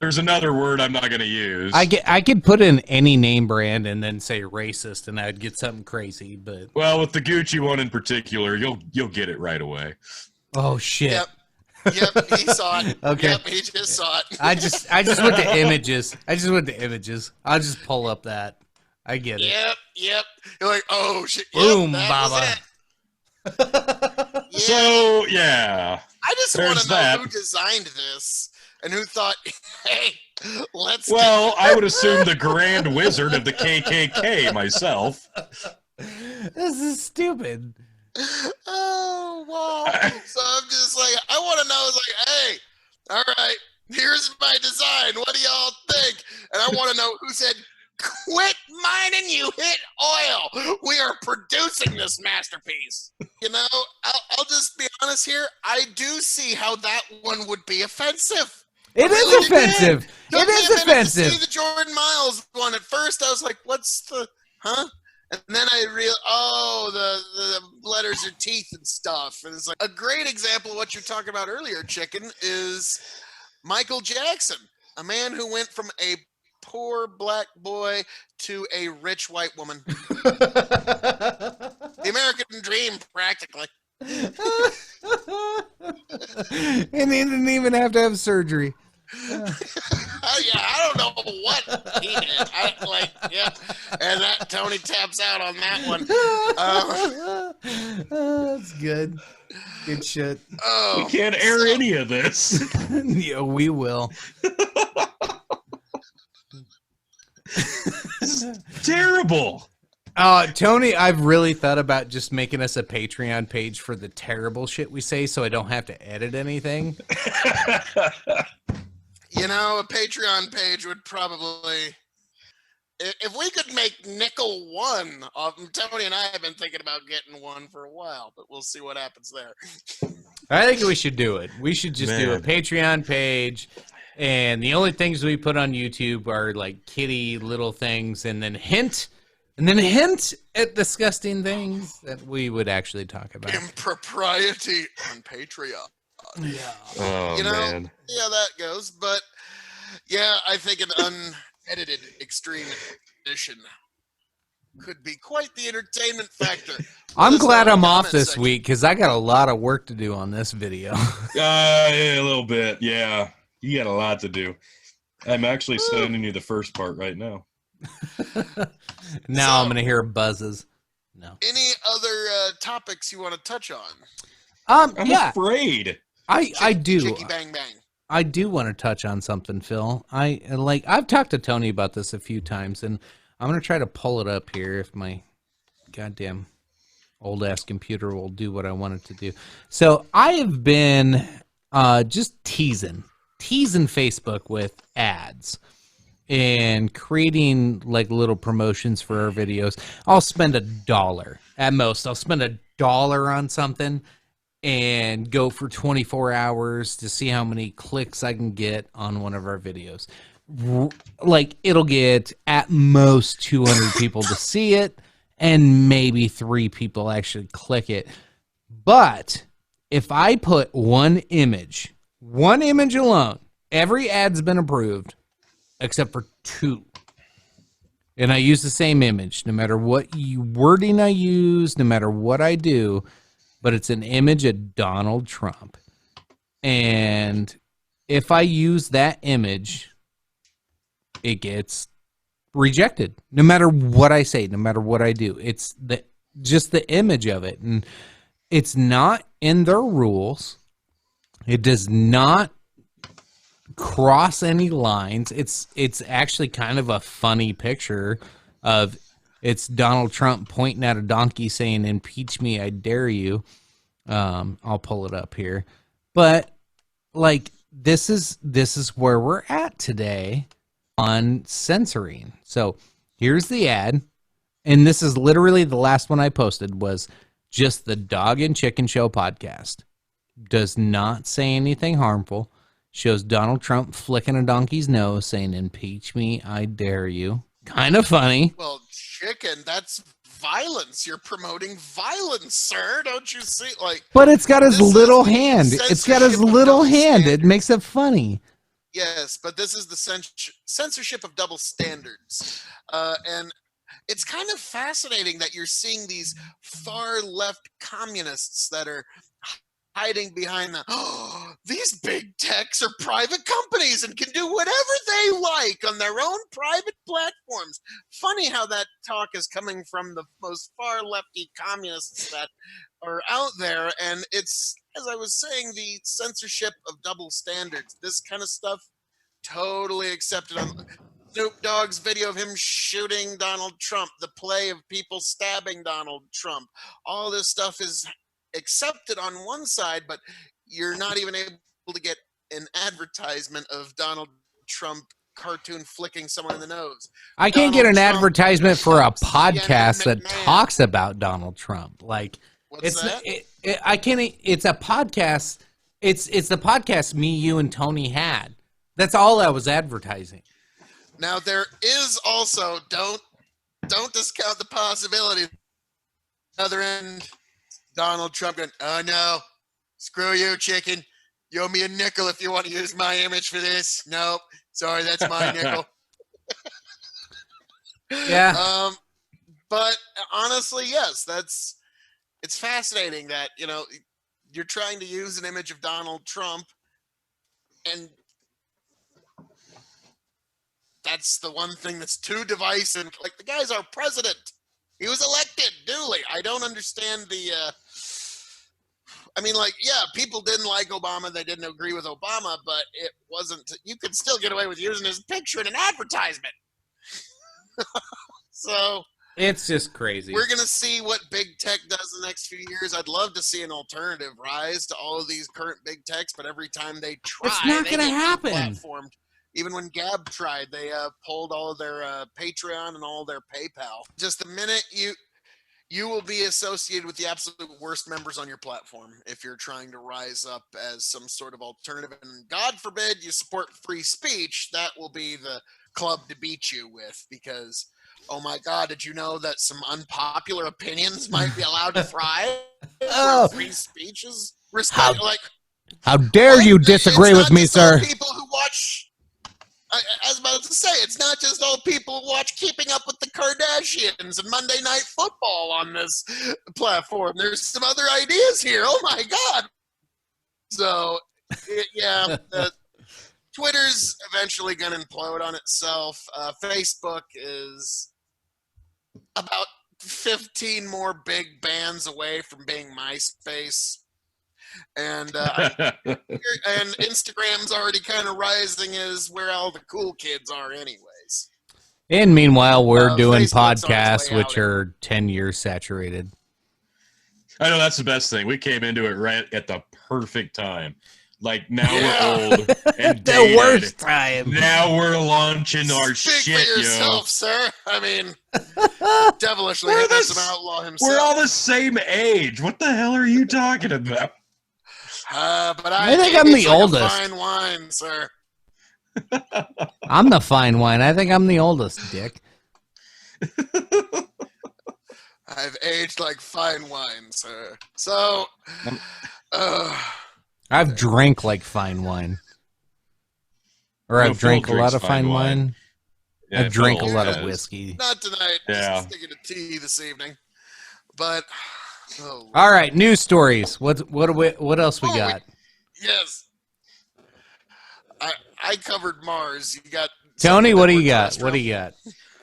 There's another word I'm not going to use. I could put in any name brand and then say racist, and I'd get something crazy. But Well, with the Gucci one in particular, you'll get it right away. oh shit! Yep. Yep, he saw it. Okay. Yep, he just saw it. I just went to images. I'll just pull up that. I get it. Yep. You're like, oh shit. Boom, Yep, that Baba. was it. Yeah. So yeah, I just there's want to know that. who designed this and who thought, hey, let's. Well, I would assume the Grand Wizard of the KKK myself. This is stupid. Oh wow! So I'm just like, I want to know. It's like, hey, all right, here's my design. What do y'all think? And I want to know who said, "Quit mining, you hit oil. We are producing this masterpiece." You know, I'll just be honest here. I do see how that one would be offensive. It is offensive. It is offensive. To see the Jordan Miles one at first, I was like, "What's the huh?" And then I realized, oh, the letters are teeth and stuff. And it's like a great example of what you're talking about earlier, Chicken, is Michael Jackson, a man who went from a poor black boy to a rich white woman. The American dream, practically. And he didn't even have to have surgery. Yeah, I don't know what he did. And that Tony taps out on that one. That's good. Good shit. We can't air any of this. Yeah, we will. Terrible. Tony, I've really thought about just making us a Patreon page for the terrible shit we say so I don't have to edit anything. You know, a Patreon page would probably, if we could make nickel one, Tony and I have been thinking about getting one for a while, but we'll see what happens there. I think we should do it. We should just do a Patreon page, and the only things we put on YouTube are like kitty little things, and then hint at disgusting things that we would actually talk about. Impropriety on Patreon. Yeah. Oh, you know, man. yeah, that goes. But yeah, I think an unedited extreme edition could be quite the entertainment factor. I'm glad I'm off this week because I got a lot of work to do on this video. Yeah, a little bit. Yeah, you got a lot to do. I'm actually sending you the first part right now. Now I'm going to hear buzzes. No. Any other topics you want to touch on? I'm afraid. I do. Chicky bang bang. I do want to touch on something, Phil. I've talked to Tony about this a few times, and I'm going to try to pull it up here if my goddamn old ass computer will do what I want it to do. So I have been just teasing Facebook with ads and creating like little promotions for our videos. I'll spend $1 at most. I'll spend $1 on something and go for 24 hours to see how many clicks I can get on one of our videos. Like, it'll get at most 200 people to see it, and maybe 3 people actually click it. But if I put one image alone, every ad's been approved except for 2. And I use the same image, no matter what wording I use, no matter what I do, but it's an image of Donald Trump. And if I use that image, it gets rejected. No matter what I say, no matter what I do. It's just the image of it. And it's not in their rules. It does not cross any lines. It's actually kind of a funny picture of it's Donald Trump pointing at a donkey saying, "Impeach me, I dare you." I'll pull it up here. But like this is where we're at today on censoring. So here's the ad, and this is literally the last one I posted was just the Dog and Chicken Show podcast. Does not say anything harmful. Shows Donald Trump flicking a donkey's nose saying, "Impeach me, I dare you." Kind of funny. Well, Chicken, that's violence. You're promoting violence, sir. Don't you see? Like, but it's got his little hand. It's got his little hand. It makes it funny. Yes, but this is the censorship of double standards. And it's kind of fascinating that you're seeing these far left communists that are hiding behind the, oh, these big techs are private companies and can do whatever they like on their own private platforms. Funny how that talk is coming from the most far lefty communists that are out there. And it's, as I was saying, the censorship of double standards. This kind of stuff totally accepted on Snoop Dogg's video of him shooting Donald Trump, the play of people stabbing Donald Trump. All this stuff is accepted on one side, but you're not even able to get an advertisement of Donald Trump cartoon flicking someone in the nose. I can't get an advertisement for a podcast that McMahon. talks about Donald Trump. Like, What's that? I can't. It's a podcast. It's the podcast me, you, and Tony had. That's all I was advertising. Now there is also, don't discount the possibility. Other end, Donald Trump going, oh no, screw you, chicken. You owe me a nickel if you want to use my image for this. Nope, sorry, that's my nickel. Yeah. But honestly, yes, it's fascinating that, you know, you're trying to use an image of Donald Trump, and that's the one thing that's too divisive. Like, the guy's our president. He was elected duly. I don't understand the, I mean, like, yeah, people didn't like Obama. They didn't agree with Obama, but it wasn't, you could still get away with using his picture in an advertisement. So It's just crazy. we're going to see what big tech does in the next few years. I'd love to see an alternative rise to all of these current big techs, but every time they try, It's not they gonna get happen. deplatformed. Even when Gab tried, they pulled all of their Patreon and all their PayPal. Just the minute you will be associated with the absolute worst members on your platform if you're trying to rise up as some sort of alternative. And God forbid you support free speech, that will be the club to beat you with, because, oh my God, did you know that some unpopular opinions might be allowed to thrive? Oh. Free speech is respect. How dare you disagree with me, sir? People who watch. I was about to say, it's not just all people who watch Keeping Up with the Kardashians and Monday Night Football on this platform. There's some other ideas here. Oh my God. So, yeah, Twitter's eventually going to implode on itself. Facebook is about 15 more big bands away from being MySpace. And and Instagram's already kind of rising as where all the cool kids are anyways. And meanwhile, we're doing Facebook's on its podcasts way which out. are 10 years saturated. I know that's the best thing. We came into it right at the perfect time. Like, now Yeah. we're old and The dated. worst time. Now we're launching our Speak shit, for yourself, sir. I mean, devilishly We're hit the some s- outlaw himself. We're all the same age. What the hell are you talking about? But I think I'm the it's like a oldest. fine wine, sir. I'm the fine wine. I think I'm the oldest, Dick. I've aged like fine wine, sir. So, I've drank like fine wine. Or No, I've Phil drank a lot drinks of fine fine wine. wine. Yeah, I've drank a Phil lot of has. whiskey. not tonight. Yeah. Just sticking to tea this evening. But, oh, All right, news stories. What else we Oh, got? yes. I covered Mars. You got Tony, something what that do you works got? terrestrial? What do you got?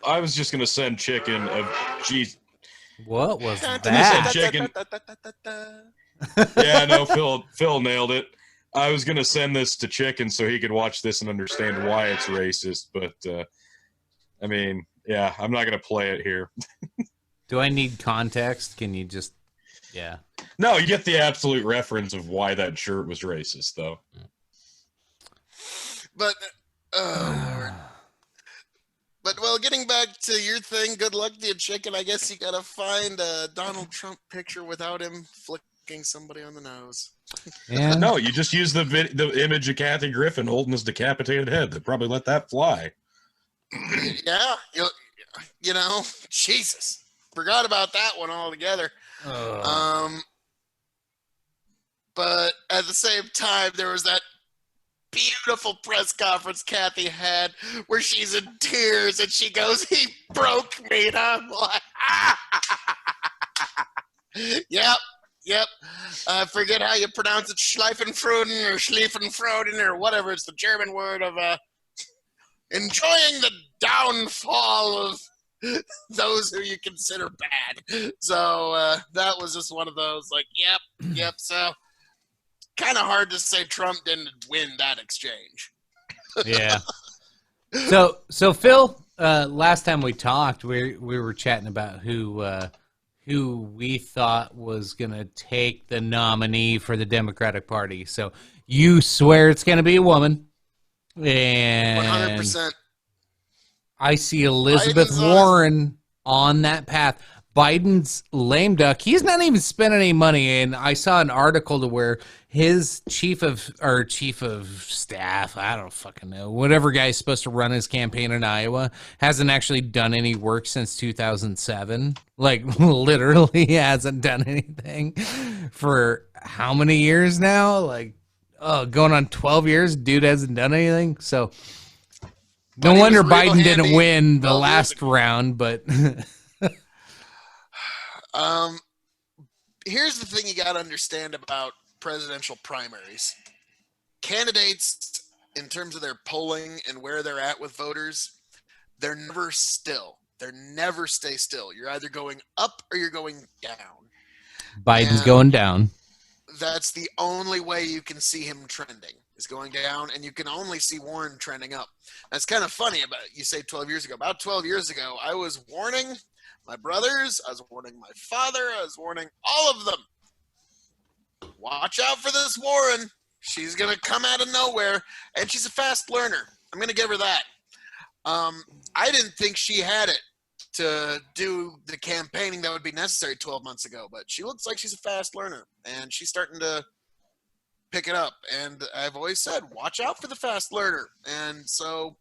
I was just gonna send chicken of geez. What was said that? chicken. Yeah, no, Phil nailed it. I was gonna send this to Chicken so he could watch this and understand why it's racist, but I mean, yeah, I'm not gonna play it here. Do I need context? Can you just yeah. No, you get the absolute reference of why that shirt was racist, though. But, oh, Lord. But, well, getting back to your thing, good luck to you, chicken. I guess you gotta find a Donald Trump picture without him flicking somebody on the nose. Yeah. No, you just use the image of Kathy Griffin holding his decapitated head. They probably let that fly. Yeah, you know, Jesus. Forgot about that one altogether. But at the same time, there was that beautiful press conference Kathy had where she's in tears and she goes, "He broke me," and I'm like, yep, Yep. I forget how you pronounce it, Schleifenfruden or Schlieffenfroden or whatever. It's the German word of enjoying the downfall of those who you consider bad. So that was just one of those, like, yep. So kind of hard to say Trump didn't win that exchange. Yeah. So Phil, last time we talked, we were chatting about who we thought was going to take the nominee for the Democratic Party. So you swear it's going to be a woman. And 100%. I see Elizabeth Warren on that path. Biden's lame duck. He's not even spending any money. And I saw an article to where his chief of staff, I don't fucking know, whatever guy's supposed to run his campaign in Iowa, hasn't actually done any work since 2007. Like, literally hasn't done anything for how many years now? Like, going on 12 years, dude hasn't done anything. So no wonder Biden didn't win the last round, but here's the thing you got to understand about presidential primaries. Candidates, in terms of their polling and where they're at with voters, they're never still. They never stay still. You're either going up or you're going down. Biden's going down. That's the only way you can see him trending, is going down, and you can only see Warren trending up. That's kind of funny. About you say 12 years ago. About 12 years ago, I was warning my brothers, I was warning my father, I was warning all of them. Watch out for this Warren. She's going to come out of nowhere, and she's a fast learner. I'm going to give her that. I didn't think she had it to do the campaigning that would be necessary 12 months ago, but she looks like she's a fast learner, and she's starting to pick it up. And I've always said, watch out for the fast learner. And so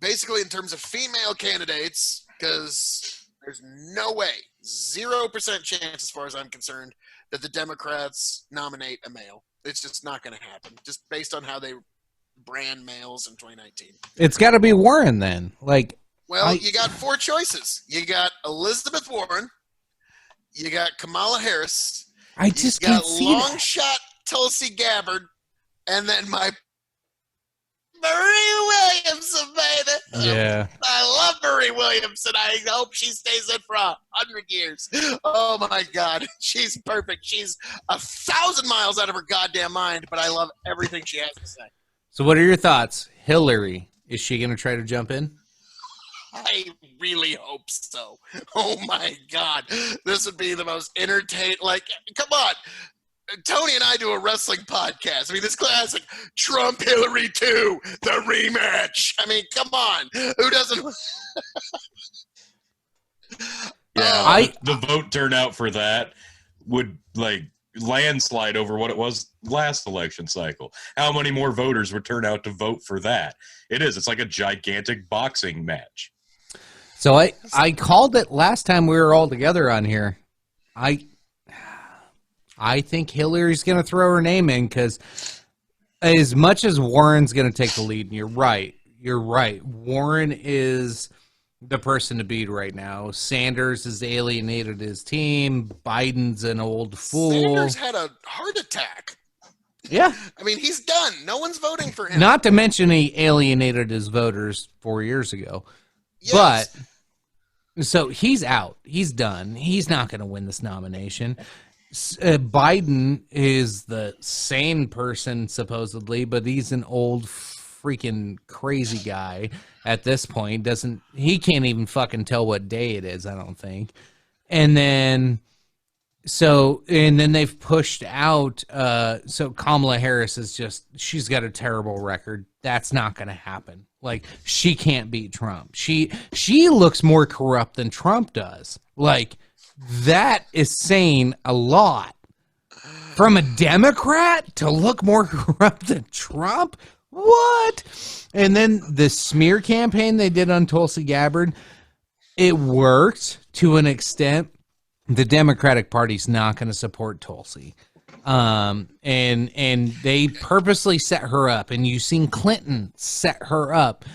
basically in terms of female candidates, because there's no way, 0% chance as far as I'm concerned, that the Democrats nominate a male. It's just not going to happen, just based on how they brand males in 2019. It's got to be Warren then. Like, well, you got four choices. You got Elizabeth Warren, you got Kamala Harris, I just can't see long shot Tulsi Gabbard, and then my Marie Williamson, baby. Yeah. I love Marie Williamson. I hope she stays in for 100 years. Oh, my God. She's perfect. She's 1,000 miles out of her goddamn mind, but I love everything she has to say. So what are your thoughts? Hillary, is she going to try to jump in? I really hope so. Oh, my God. This would be the most entertaining. Like, come on. Tony and I do a wrestling podcast. I mean, this classic Trump Hillary 2, the rematch. I mean, come on. Who doesn't? Yeah, the vote turnout for that would like landslide over what it was last election cycle. How many more voters would turn out to vote for that? It's like a gigantic boxing match. So I called it last time we were all together on here. I think Hillary's going to throw her name in because as much as Warren's going to take the lead, and you're right. Warren is the person to beat right now. Sanders has alienated his team. Biden's an old fool. Sanders had a heart attack. Yeah. I mean, he's done. No one's voting for him. Not to mention he alienated his voters 4 years ago. Yes. But, so he's out. He's done. He's not going to win this nomination. Biden is the sane person, supposedly, but he's an old freaking crazy guy at this point. He can't even fucking tell what day it is, I don't think. And then they've pushed out so Kamala Harris she's got a terrible record. That's not going to happen. Like, she can't beat Trump. She looks more corrupt than Trump does. Like, that is saying a lot. From a Democrat to look more corrupt than Trump? What? And then the smear campaign they did on Tulsi Gabbard, it worked to an extent. The Democratic Party's not going to support Tulsi. And they purposely set her up. And you've seen Clinton set her up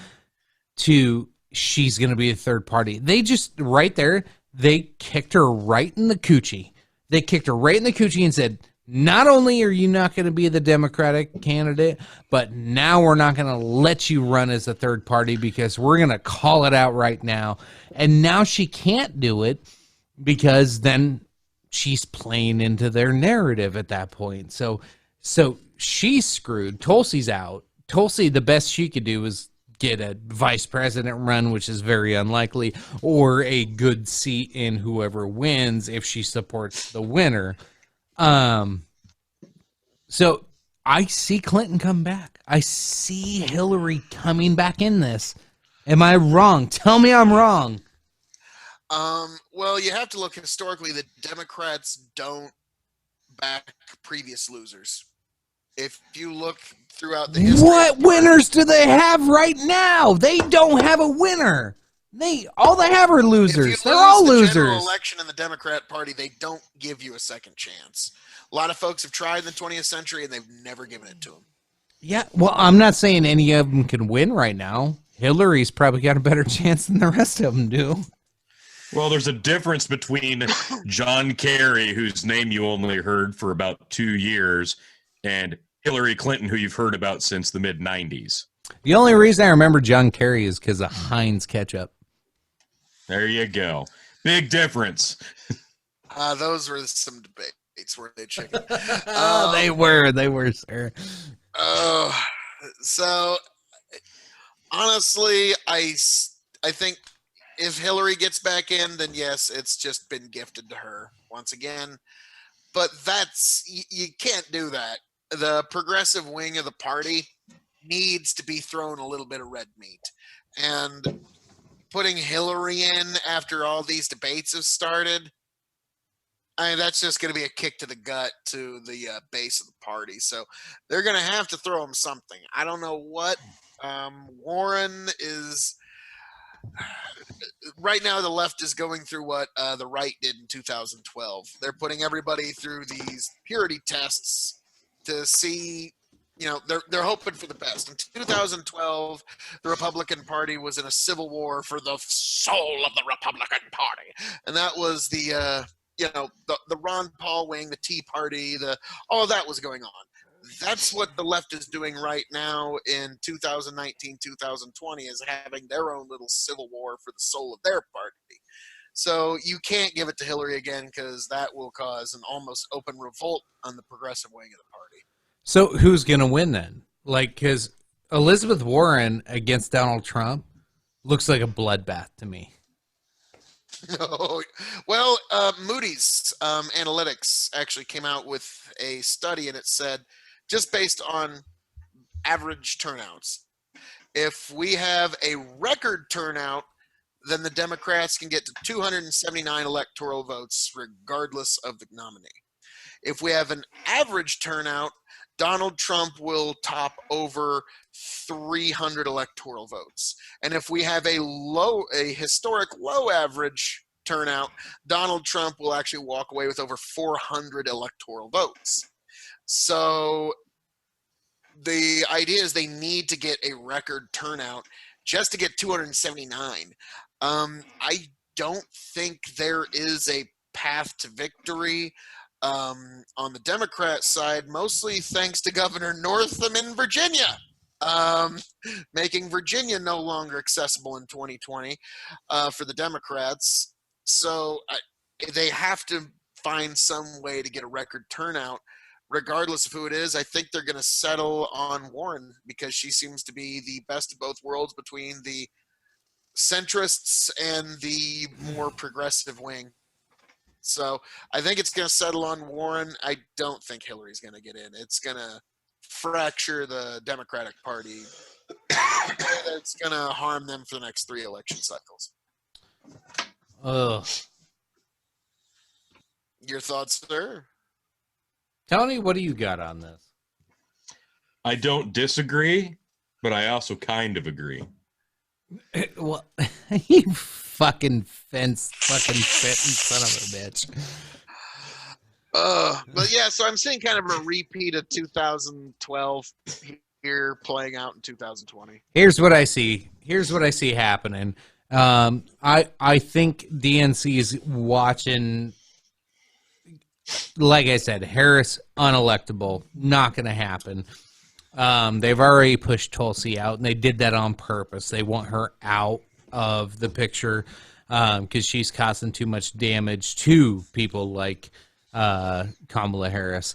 to she's going to be a third party. They just, right there, they kicked her right in the coochie. They kicked her right in the coochie and said, not only are you not going to be the Democratic candidate, but now we're not going to let you run as a third party because we're going to call it out right now. And now she can't do it because then she's playing into their narrative at that point. So she's screwed. Tulsi's out. Tulsi, the best she could do is get a vice president run, which is very unlikely, or a good seat in whoever wins if she supports the winner. So I see Clinton come back. I see Hillary coming back in this. Am I wrong? Tell me I'm wrong. Well, you have to look historically. The Democrats don't back previous losers. If you look throughout the history, What winners do they have right now? They don't have a winner. All they have are losers. They're all the losers. general election in the Democrat Party, they don't give you a second chance. A lot of folks have tried in the 20th century, and they've never given it to them. Yeah, well, I'm not saying any of them can win right now. Hillary's probably got a better chance than the rest of them do. Well, there's a difference between John Kerry, whose name you only heard for about 2 years, and Hillary Clinton, who you've heard about since the mid-'90s. The only reason I remember John Kerry is because of Heinz ketchup. There you go. Big difference. Those were some debates, weren't they, Chicken? They were, sir. So, honestly, I think if Hillary gets back in, then yes, it's just been gifted to her once again. But you can't do that. The progressive wing of the party needs to be thrown a little bit of red meat. And putting Hillary in after all these debates have started, that's just going to be a kick to the gut to the base of the party. So they're going to have to throw him something. I don't know what. Warren is... Right now, the left is going through what the right did in 2012. They're putting everybody through these purity tests to see, they're hoping for the best. In 2012, the Republican Party was in a civil war for the soul of the Republican Party, and that was the Ron Paul wing, the Tea Party, all of that was going on. That's what the left is doing right now in 2019, 2020, is having their own little civil war for the soul of their party. So you can't give it to Hillary again because that will cause an almost open revolt on the progressive wing of the party. So who's going to win then? Because Elizabeth Warren against Donald Trump looks like a bloodbath to me. Well, Moody's Analytics actually came out with a study, and it said, just based on average turnouts, if we have a record turnout, then the Democrats can get to 279 electoral votes regardless of the nominee. If we have an average turnout, Donald Trump will top over 300 electoral votes. And if we have a historic low average turnout, Donald Trump will actually walk away with over 400 electoral votes. So the idea is they need to get a record turnout just to get 279. I don't think there is a path to victory on the Democrat side, mostly thanks to Governor Northam in Virginia, making Virginia no longer accessible in 2020 for the Democrats. So they have to find some way to get a record turnout. Regardless of who it is, I think they're going to settle on Warren because she seems to be the best of both worlds between the centrists and the more progressive wing. So I think it's going to settle on Warren. I don't think Hillary's going to get in. It's going to fracture the Democratic Party. It's going to harm them for the next 3 election cycles. Your thoughts, sir? Tony, what do you got on this? I don't disagree, but I also kind of agree. Well, you fucking spitting son of a bitch. But yeah, so I'm seeing kind of a repeat of 2012 here playing out in 2020. Here's what I see happening. I think DNC is watching. like I said, Harris unelectable, not going to happen. They've already pushed Tulsi out, and they did that on purpose. They want her out of the picture because she's causing too much damage to people like Kamala Harris.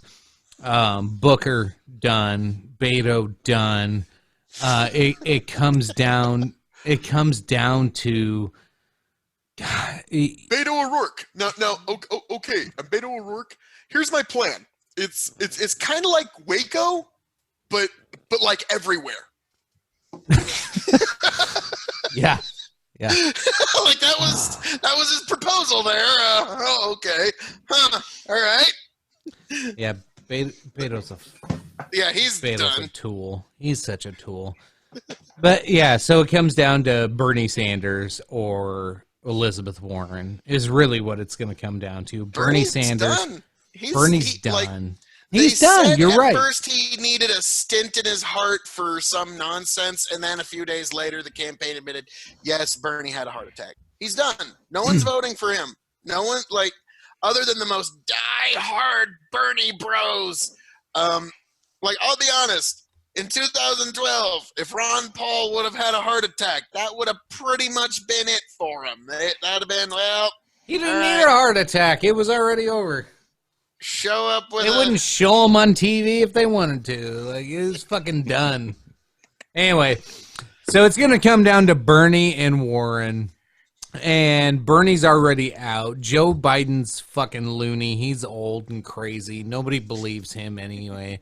Booker done, Beto done. It comes down. It comes down to Beto O'Rourke. No, okay. I'm Beto O'Rourke. Here's my plan. It's kind of like Waco, but like everywhere. Yeah. Like that was his proposal there. Okay. Huh. All right. Yeah, Beto's he's done. a tool. He's such a tool. But yeah, so it comes down to Bernie Sanders or Elizabeth Warren is really what it's going to come down to. Bernie Sanders. Done. Bernie's done. Like, he's done. You're right. At first, he needed a stint in his heart for some nonsense, and then a few days later, the campaign admitted, yes, Bernie had a heart attack. He's done. No one's voting for him. No one, like, other than the most die-hard Bernie bros. Like, I'll be honest. In 2012, if Ron Paul would have had a heart attack, that would have pretty much been it for him. That would have been, well... He didn't need a heart attack. It was already over. Show up with They wouldn't show him on TV if they wanted to. Like, it was fucking done. Anyway, so it's going to come down to Bernie and Warren. And Bernie's already out. Joe Biden's fucking loony. He's old and crazy. Nobody believes him anyway.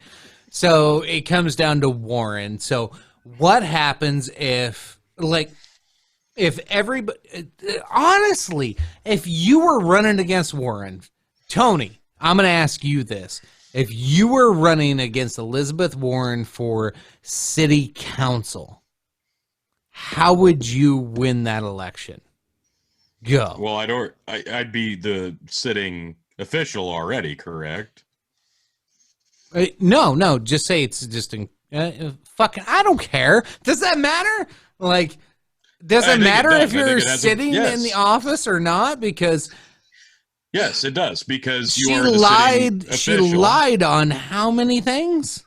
So it comes down to Warren. So what happens if everybody, honestly, if you were running against Warren, Tony, I'm going to ask you this. If you were running against Elizabeth Warren for city council, how would you win that election? Go. Well, I'd be the sitting official already, correct? No, just say it's just fucking. I don't care. Does that matter? Like, does it matter if you're sitting in the office or not? Because yes, it does. Because she lied. She lied on how many things?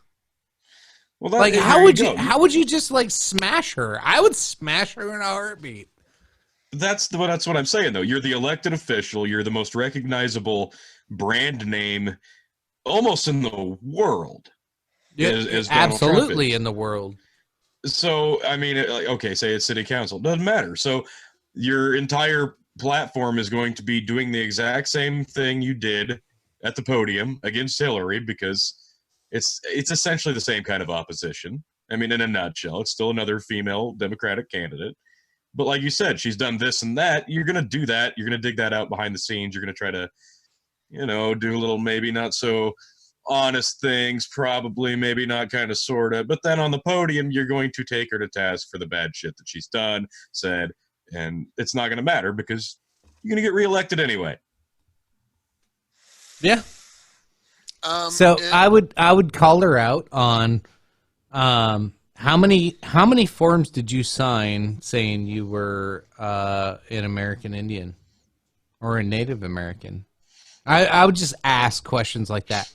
Well, like, how would you just like smash her? I would smash her in a heartbeat. That's what I'm saying though. You're the elected official. You're the most recognizable brand name. Almost in the world. As absolutely in the world. So, I mean, okay, say it's city council. Doesn't matter. So your entire platform is going to be doing the exact same thing you did at the podium against Hillary because it's essentially the same kind of opposition. I mean, in a nutshell, it's still another female Democratic candidate. But like you said, she's done this and that. You're going to do that. You're going to dig that out behind the scenes. You're going to try to do a little maybe not so honest things, probably, maybe not kind of, sort of. But then on the podium, you're going to take her to task for the bad shit that she's done, said, and it's not going to matter because you're going to get reelected anyway. Yeah. So I would call her out on how many forms did you sign saying you were an American Indian or a Native American? I would just ask questions like that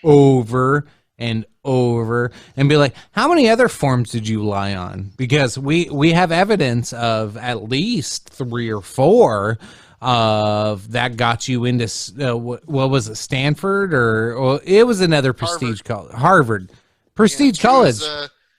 over and over and be like, how many other forms did you lie on? Because we have evidence of at least 3 or 4 of that got you into, what was it, Stanford or it was another prestige college, Harvard. Prestige college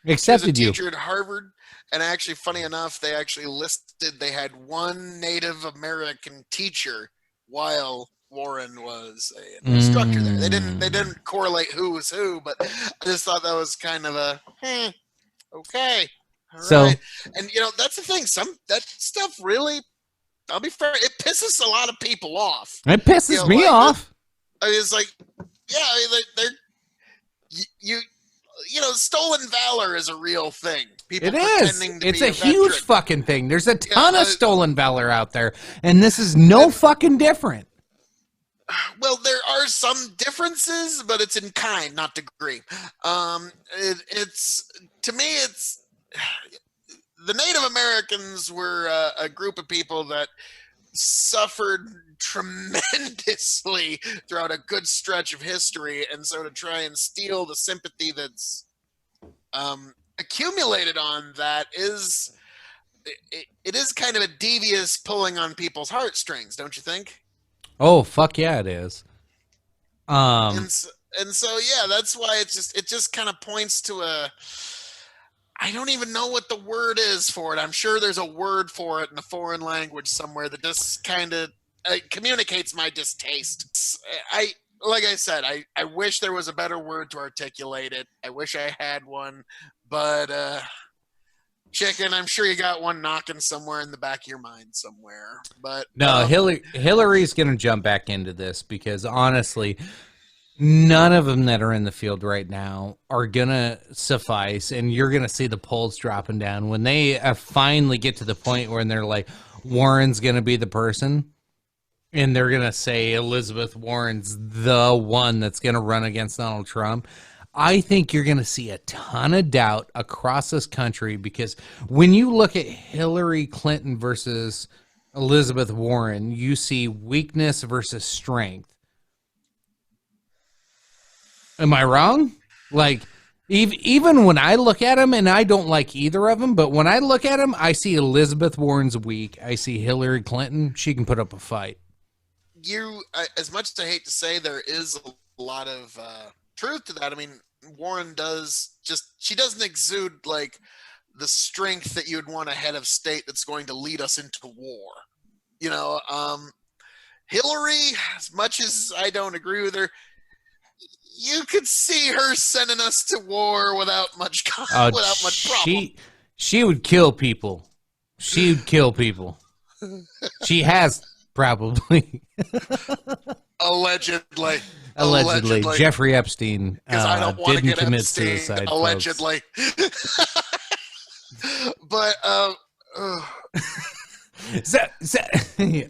accepted you. Teacher at Harvard. And actually, funny enough, they actually listed, they had one Native American teacher while Warren was an instructor there. They didn't correlate who was who, but I just thought that was kind of a okay. All right. And that's the thing. That stuff really, I'll be fair, it pisses a lot of people off. It pisses me off. It's like, stolen valor is a real thing. People pretending to it's be a huge fucking thing. There's a ton of stolen valor out there, and this is no fucking different. Well, there are some differences, but it's in kind, not degree. It's to me, it's the Native Americans were a group of people that suffered tremendously throughout a good stretch of history, and so to try and steal the sympathy that's accumulated on that is it is kind of a devious pulling on people's heartstrings, don't you think? Oh, fuck yeah, it is. And so yeah, that's why it just kind of points to I don't even know what the word is for it. I'm sure there's a word for it in a foreign language somewhere that just kind of communicates my distaste. Like I said, I wish there was a better word to articulate it. I wish I had one, but Chicken, I'm sure you got one knocking somewhere in the back of your mind somewhere. But no, Hillary's going to jump back into this because honestly, none of them that are in the field right now are going to suffice, and you're going to see the polls dropping down when they finally get to the point where they're like, Warren's going to be the person, and they're going to say Elizabeth Warren's the one that's going to run against Donald Trump. I think you're going to see a ton of doubt across this country because when you look at Hillary Clinton versus Elizabeth Warren, you see weakness versus strength. Am I wrong? Like, even when I look at them, and I don't like either of them, but when I look at them, I see Elizabeth Warren's weak. I see Hillary Clinton. She can put up a fight. As much as I hate to say, there is a lot of truth to that. I mean, Warren she doesn't exude like the strength that you'd want a head of state that's going to lead us into war. You know, Hillary, as much as I don't agree with her, you could see her sending us to war without much problem. She would kill people. She would kill people. She has probably. Allegedly. Jeffrey Epstein I don't want to didn't get commit Epstein, suicide. Allegedly. But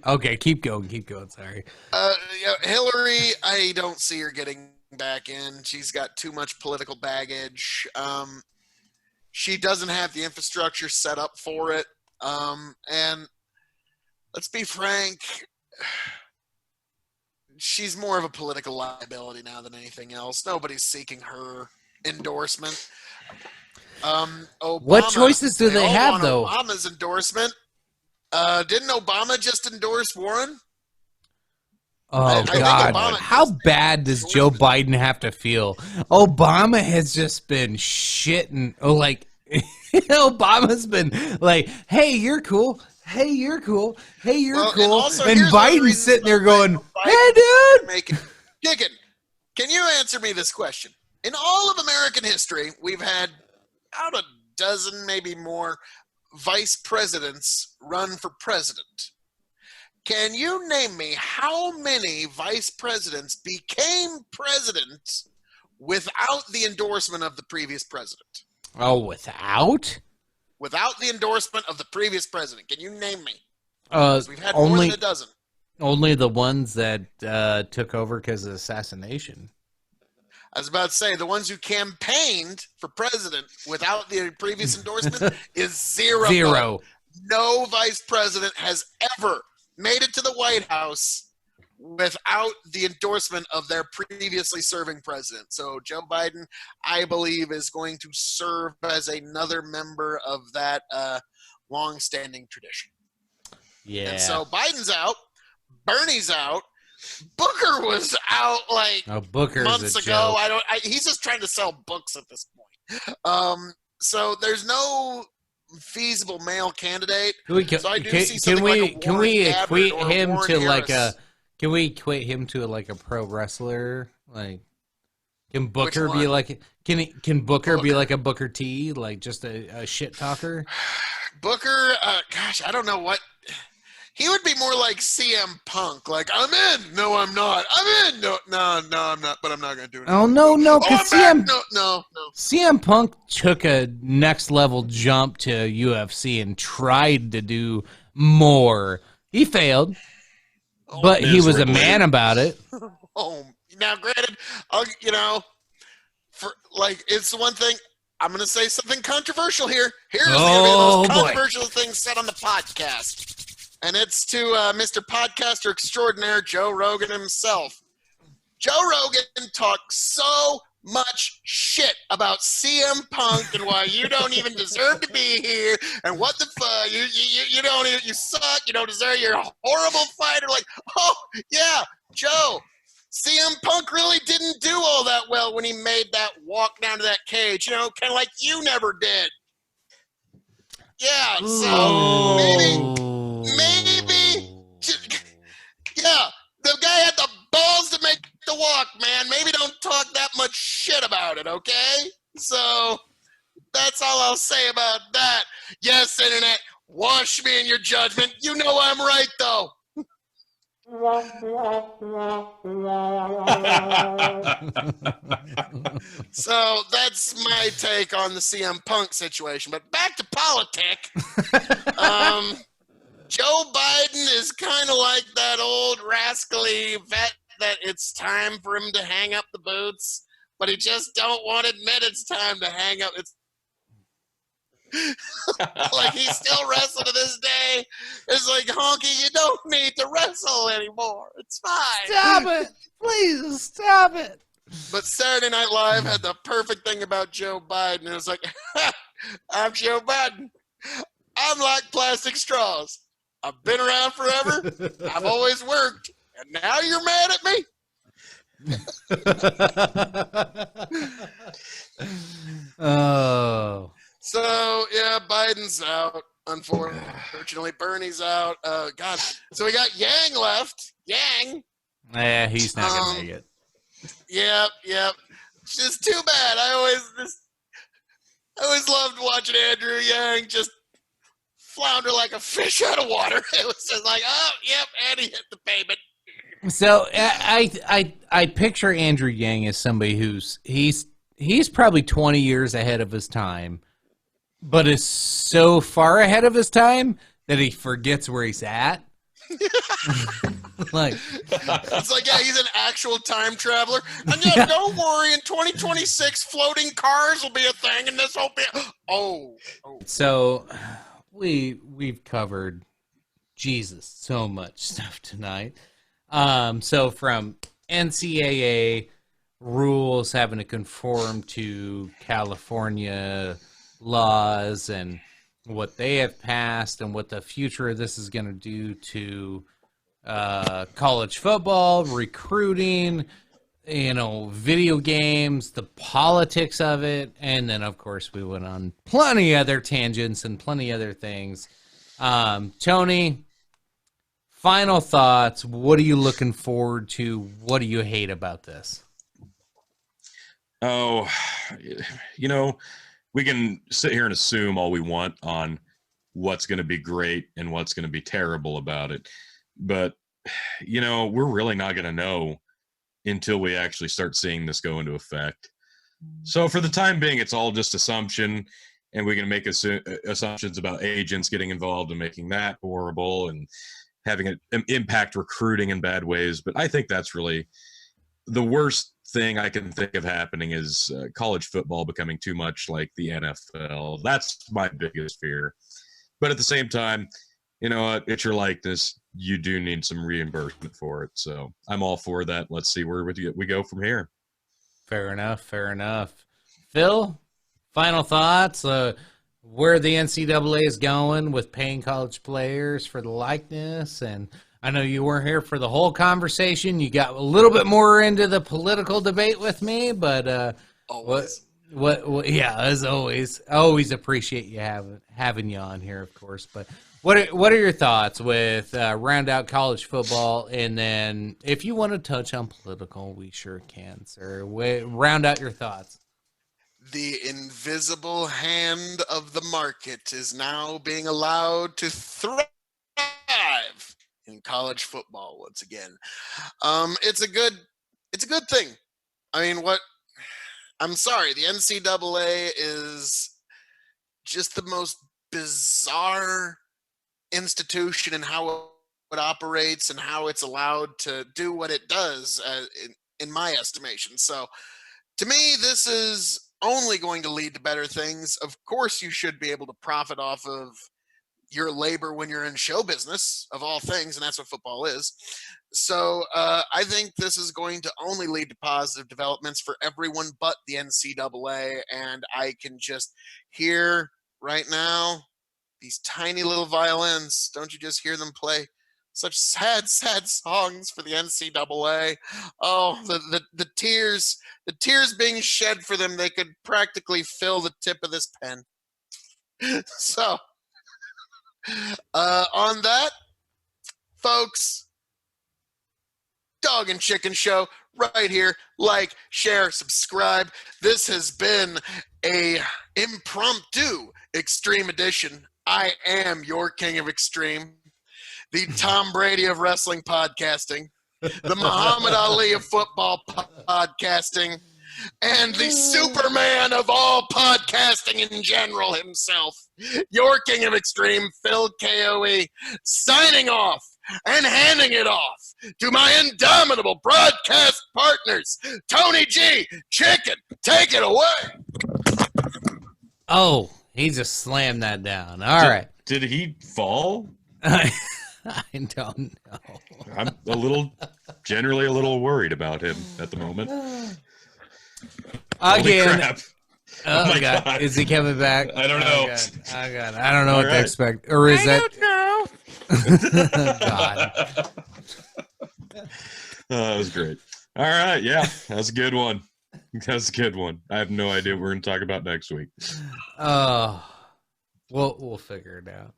okay, keep going. Sorry. Hillary, I don't see her getting back in. She's got too much political baggage. She doesn't have the infrastructure set up for it. And let's be frank, she's more of a political liability now than anything else. Nobody's seeking her endorsement. Obama, what choices do they have, though? Obama's endorsement. Didn't Obama just endorse Warren? Oh, God. How bad does Joe Biden have to feel? Obama has just been shitting. Obama's been like, hey, you're cool. Hey, you're cool. Hey, you're cool. And Biden's sitting there going, hey, dude. Chicken, can you answer me this question? In all of American history, we've had about a dozen, maybe more, vice presidents run for president. Can you name me how many vice presidents became president without the endorsement of the previous president? Oh, without? Without the endorsement of the previous president. Can you name me? We've had only, more than a dozen. Only the ones that took over because of assassination. I was about to say, the ones who campaigned for president without the previous endorsement is zero. No vice president has ever made it to the White House without the endorsement of their previously serving president. So Joe Biden, I believe, is going to serve as another member of that long-standing tradition. Yeah. And so Biden's out. Bernie's out. Booker was out months ago. He's just trying to sell books at this point. So there's no feasible male candidate. Can we equate him to like a pro wrestler? Like, can Booker be like be like a Booker T, like just a shit talker? Booker, gosh, I don't know what. He would be more like CM Punk. Like, I'm in. No, I'm not. I'm in. No, I'm not. But I'm not going to do it. Oh, no. Because No. CM Punk took a next level jump to UFC and tried to do more. He failed, but he was a man about it. Now, granted, it's the one thing. I'm going to say something controversial here. Here's the most controversial thing said on the podcast. and it's to Mr. Podcaster Extraordinaire Joe Rogan himself. Joe Rogan talks so much shit about CM Punk and why you don't even deserve to be here and what the fuck you don't even, you suck, you don't deserve, you're a horrible fighter. Like, oh yeah, Joe, CM Punk really didn't do all that well when he made that walk down to that cage, kind of like you never did. Yeah, so maybe, yeah, the guy had the balls to make the walk, man. Maybe don't talk that much shit about it, okay? So that's all I'll say about that. Yes, Internet, wash me in your judgment. You know I'm right, though. So that's my take on the CM Punk situation. But back to politics. Joe Biden is kind of like that old rascally vet that it's time for him to hang up the boots, but he just don't want to admit it's time to hang up. It's like he still wrestling to this day. It's like, Honky, you don't need to wrestle anymore. It's fine. Stop it. Please stop it. But Saturday Night Live had the perfect thing about Joe Biden. It was like, I'm Joe Biden. I'm like plastic straws. I've been around forever. I've always worked. And now you're mad at me? Oh. So, yeah, Biden's out. Unfortunately, Bernie's out. God. So we got Yang left. Yang. Yeah, he's not going to make it. Yep. It's just too bad. I always loved watching Andrew Yang just flounder like a fish out of water. It was just like, oh, yep, and he hit the pavement. So I picture Andrew Yang as somebody he's probably 20 years ahead of his time, but is so far ahead of his time that he forgets where he's at. Like, it's like, yeah, he's an actual time traveler. And yeah, don't worry, in 2026, floating cars will be a thing, and this won't be. Oh. So we've covered so much stuff tonight. So from NCAA rules having to conform to California laws and what they have passed and what the future of this is going to do to college football, recruiting, video games, the politics of it, and then, of course, we went on plenty other tangents and plenty other things. Tony, final thoughts. What are you looking forward to? What do you hate about this? Oh, we can sit here and assume all we want on what's going to be great and what's going to be terrible about it. But, we're really not going to know until we actually start seeing this go into effect. So for the time being, it's all just assumption, and we can make assumptions about agents getting involved and making that horrible and having it impact recruiting in bad ways. But I think that's really the worst thing I can think of happening is college football becoming too much like the NFL. That's my biggest fear. But at the same time, it's your likeness. You do need some reimbursement for it. So I'm all for that. Let's see where we go from here. Fair enough. Phil, final thoughts? Where the NCAA is going with paying college players for the likeness, and I know you weren't here for the whole conversation. You got a little bit more into the political debate with me, but Always. what? Yeah, as always, I always appreciate you having you on here, of course. But what are your thoughts with round out college football, and then if you want to touch on political, we sure can, sir. Round out your thoughts. The invisible hand of the market is now being allowed to thrive in college football once again. It's a good thing. I mean, I'm sorry, the NCAA is just the most bizarre institution in how it operates and how it's allowed to do what it does, in my estimation. So to me, this is only going to lead to better things. Of course, you should be able to profit off of your labor when you're in show business, of all things, and that's what football is. So I think this is going to only lead to positive developments for everyone but the NCAA, and I can just hear right now these tiny little violins. Don't you just hear them play such sad, sad songs for the NCAA? Oh, the tears being shed for them, they could practically fill the tip of this pen. So, on that, folks, Dog and Chicken Show right here. Like, share, subscribe. This has been a impromptu Extreme Edition. I am your king of extreme, the Tom Brady of wrestling podcasting, the Muhammad Ali of football podcasting, and the Superman of all podcasting in general himself, your king of extreme, Phil KOE, signing off and handing it off to my indomitable broadcast partners. Tony G, Chicken, take it away. Oh, he just slammed that down. All right. Did he fall? I don't know. I'm generally a little worried about him at the moment. Again. Crap. Oh, my God. God. Is he coming back? I don't know. Oh, God. I don't know All what to right. expect. Or is that? don't know. God. That was great. All right. Yeah, that's a good one. That's a good one. I have no idea what we're going to talk about next week. Oh, we'll figure it out.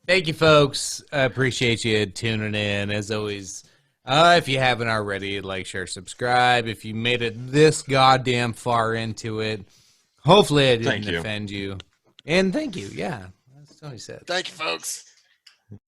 Thank you, folks. I appreciate you tuning in. As always, if you haven't already, like, share, subscribe. If you made it this goddamn far into it, hopefully I didn't offend you. And thank you. Yeah, as Tony said. Thank you, folks.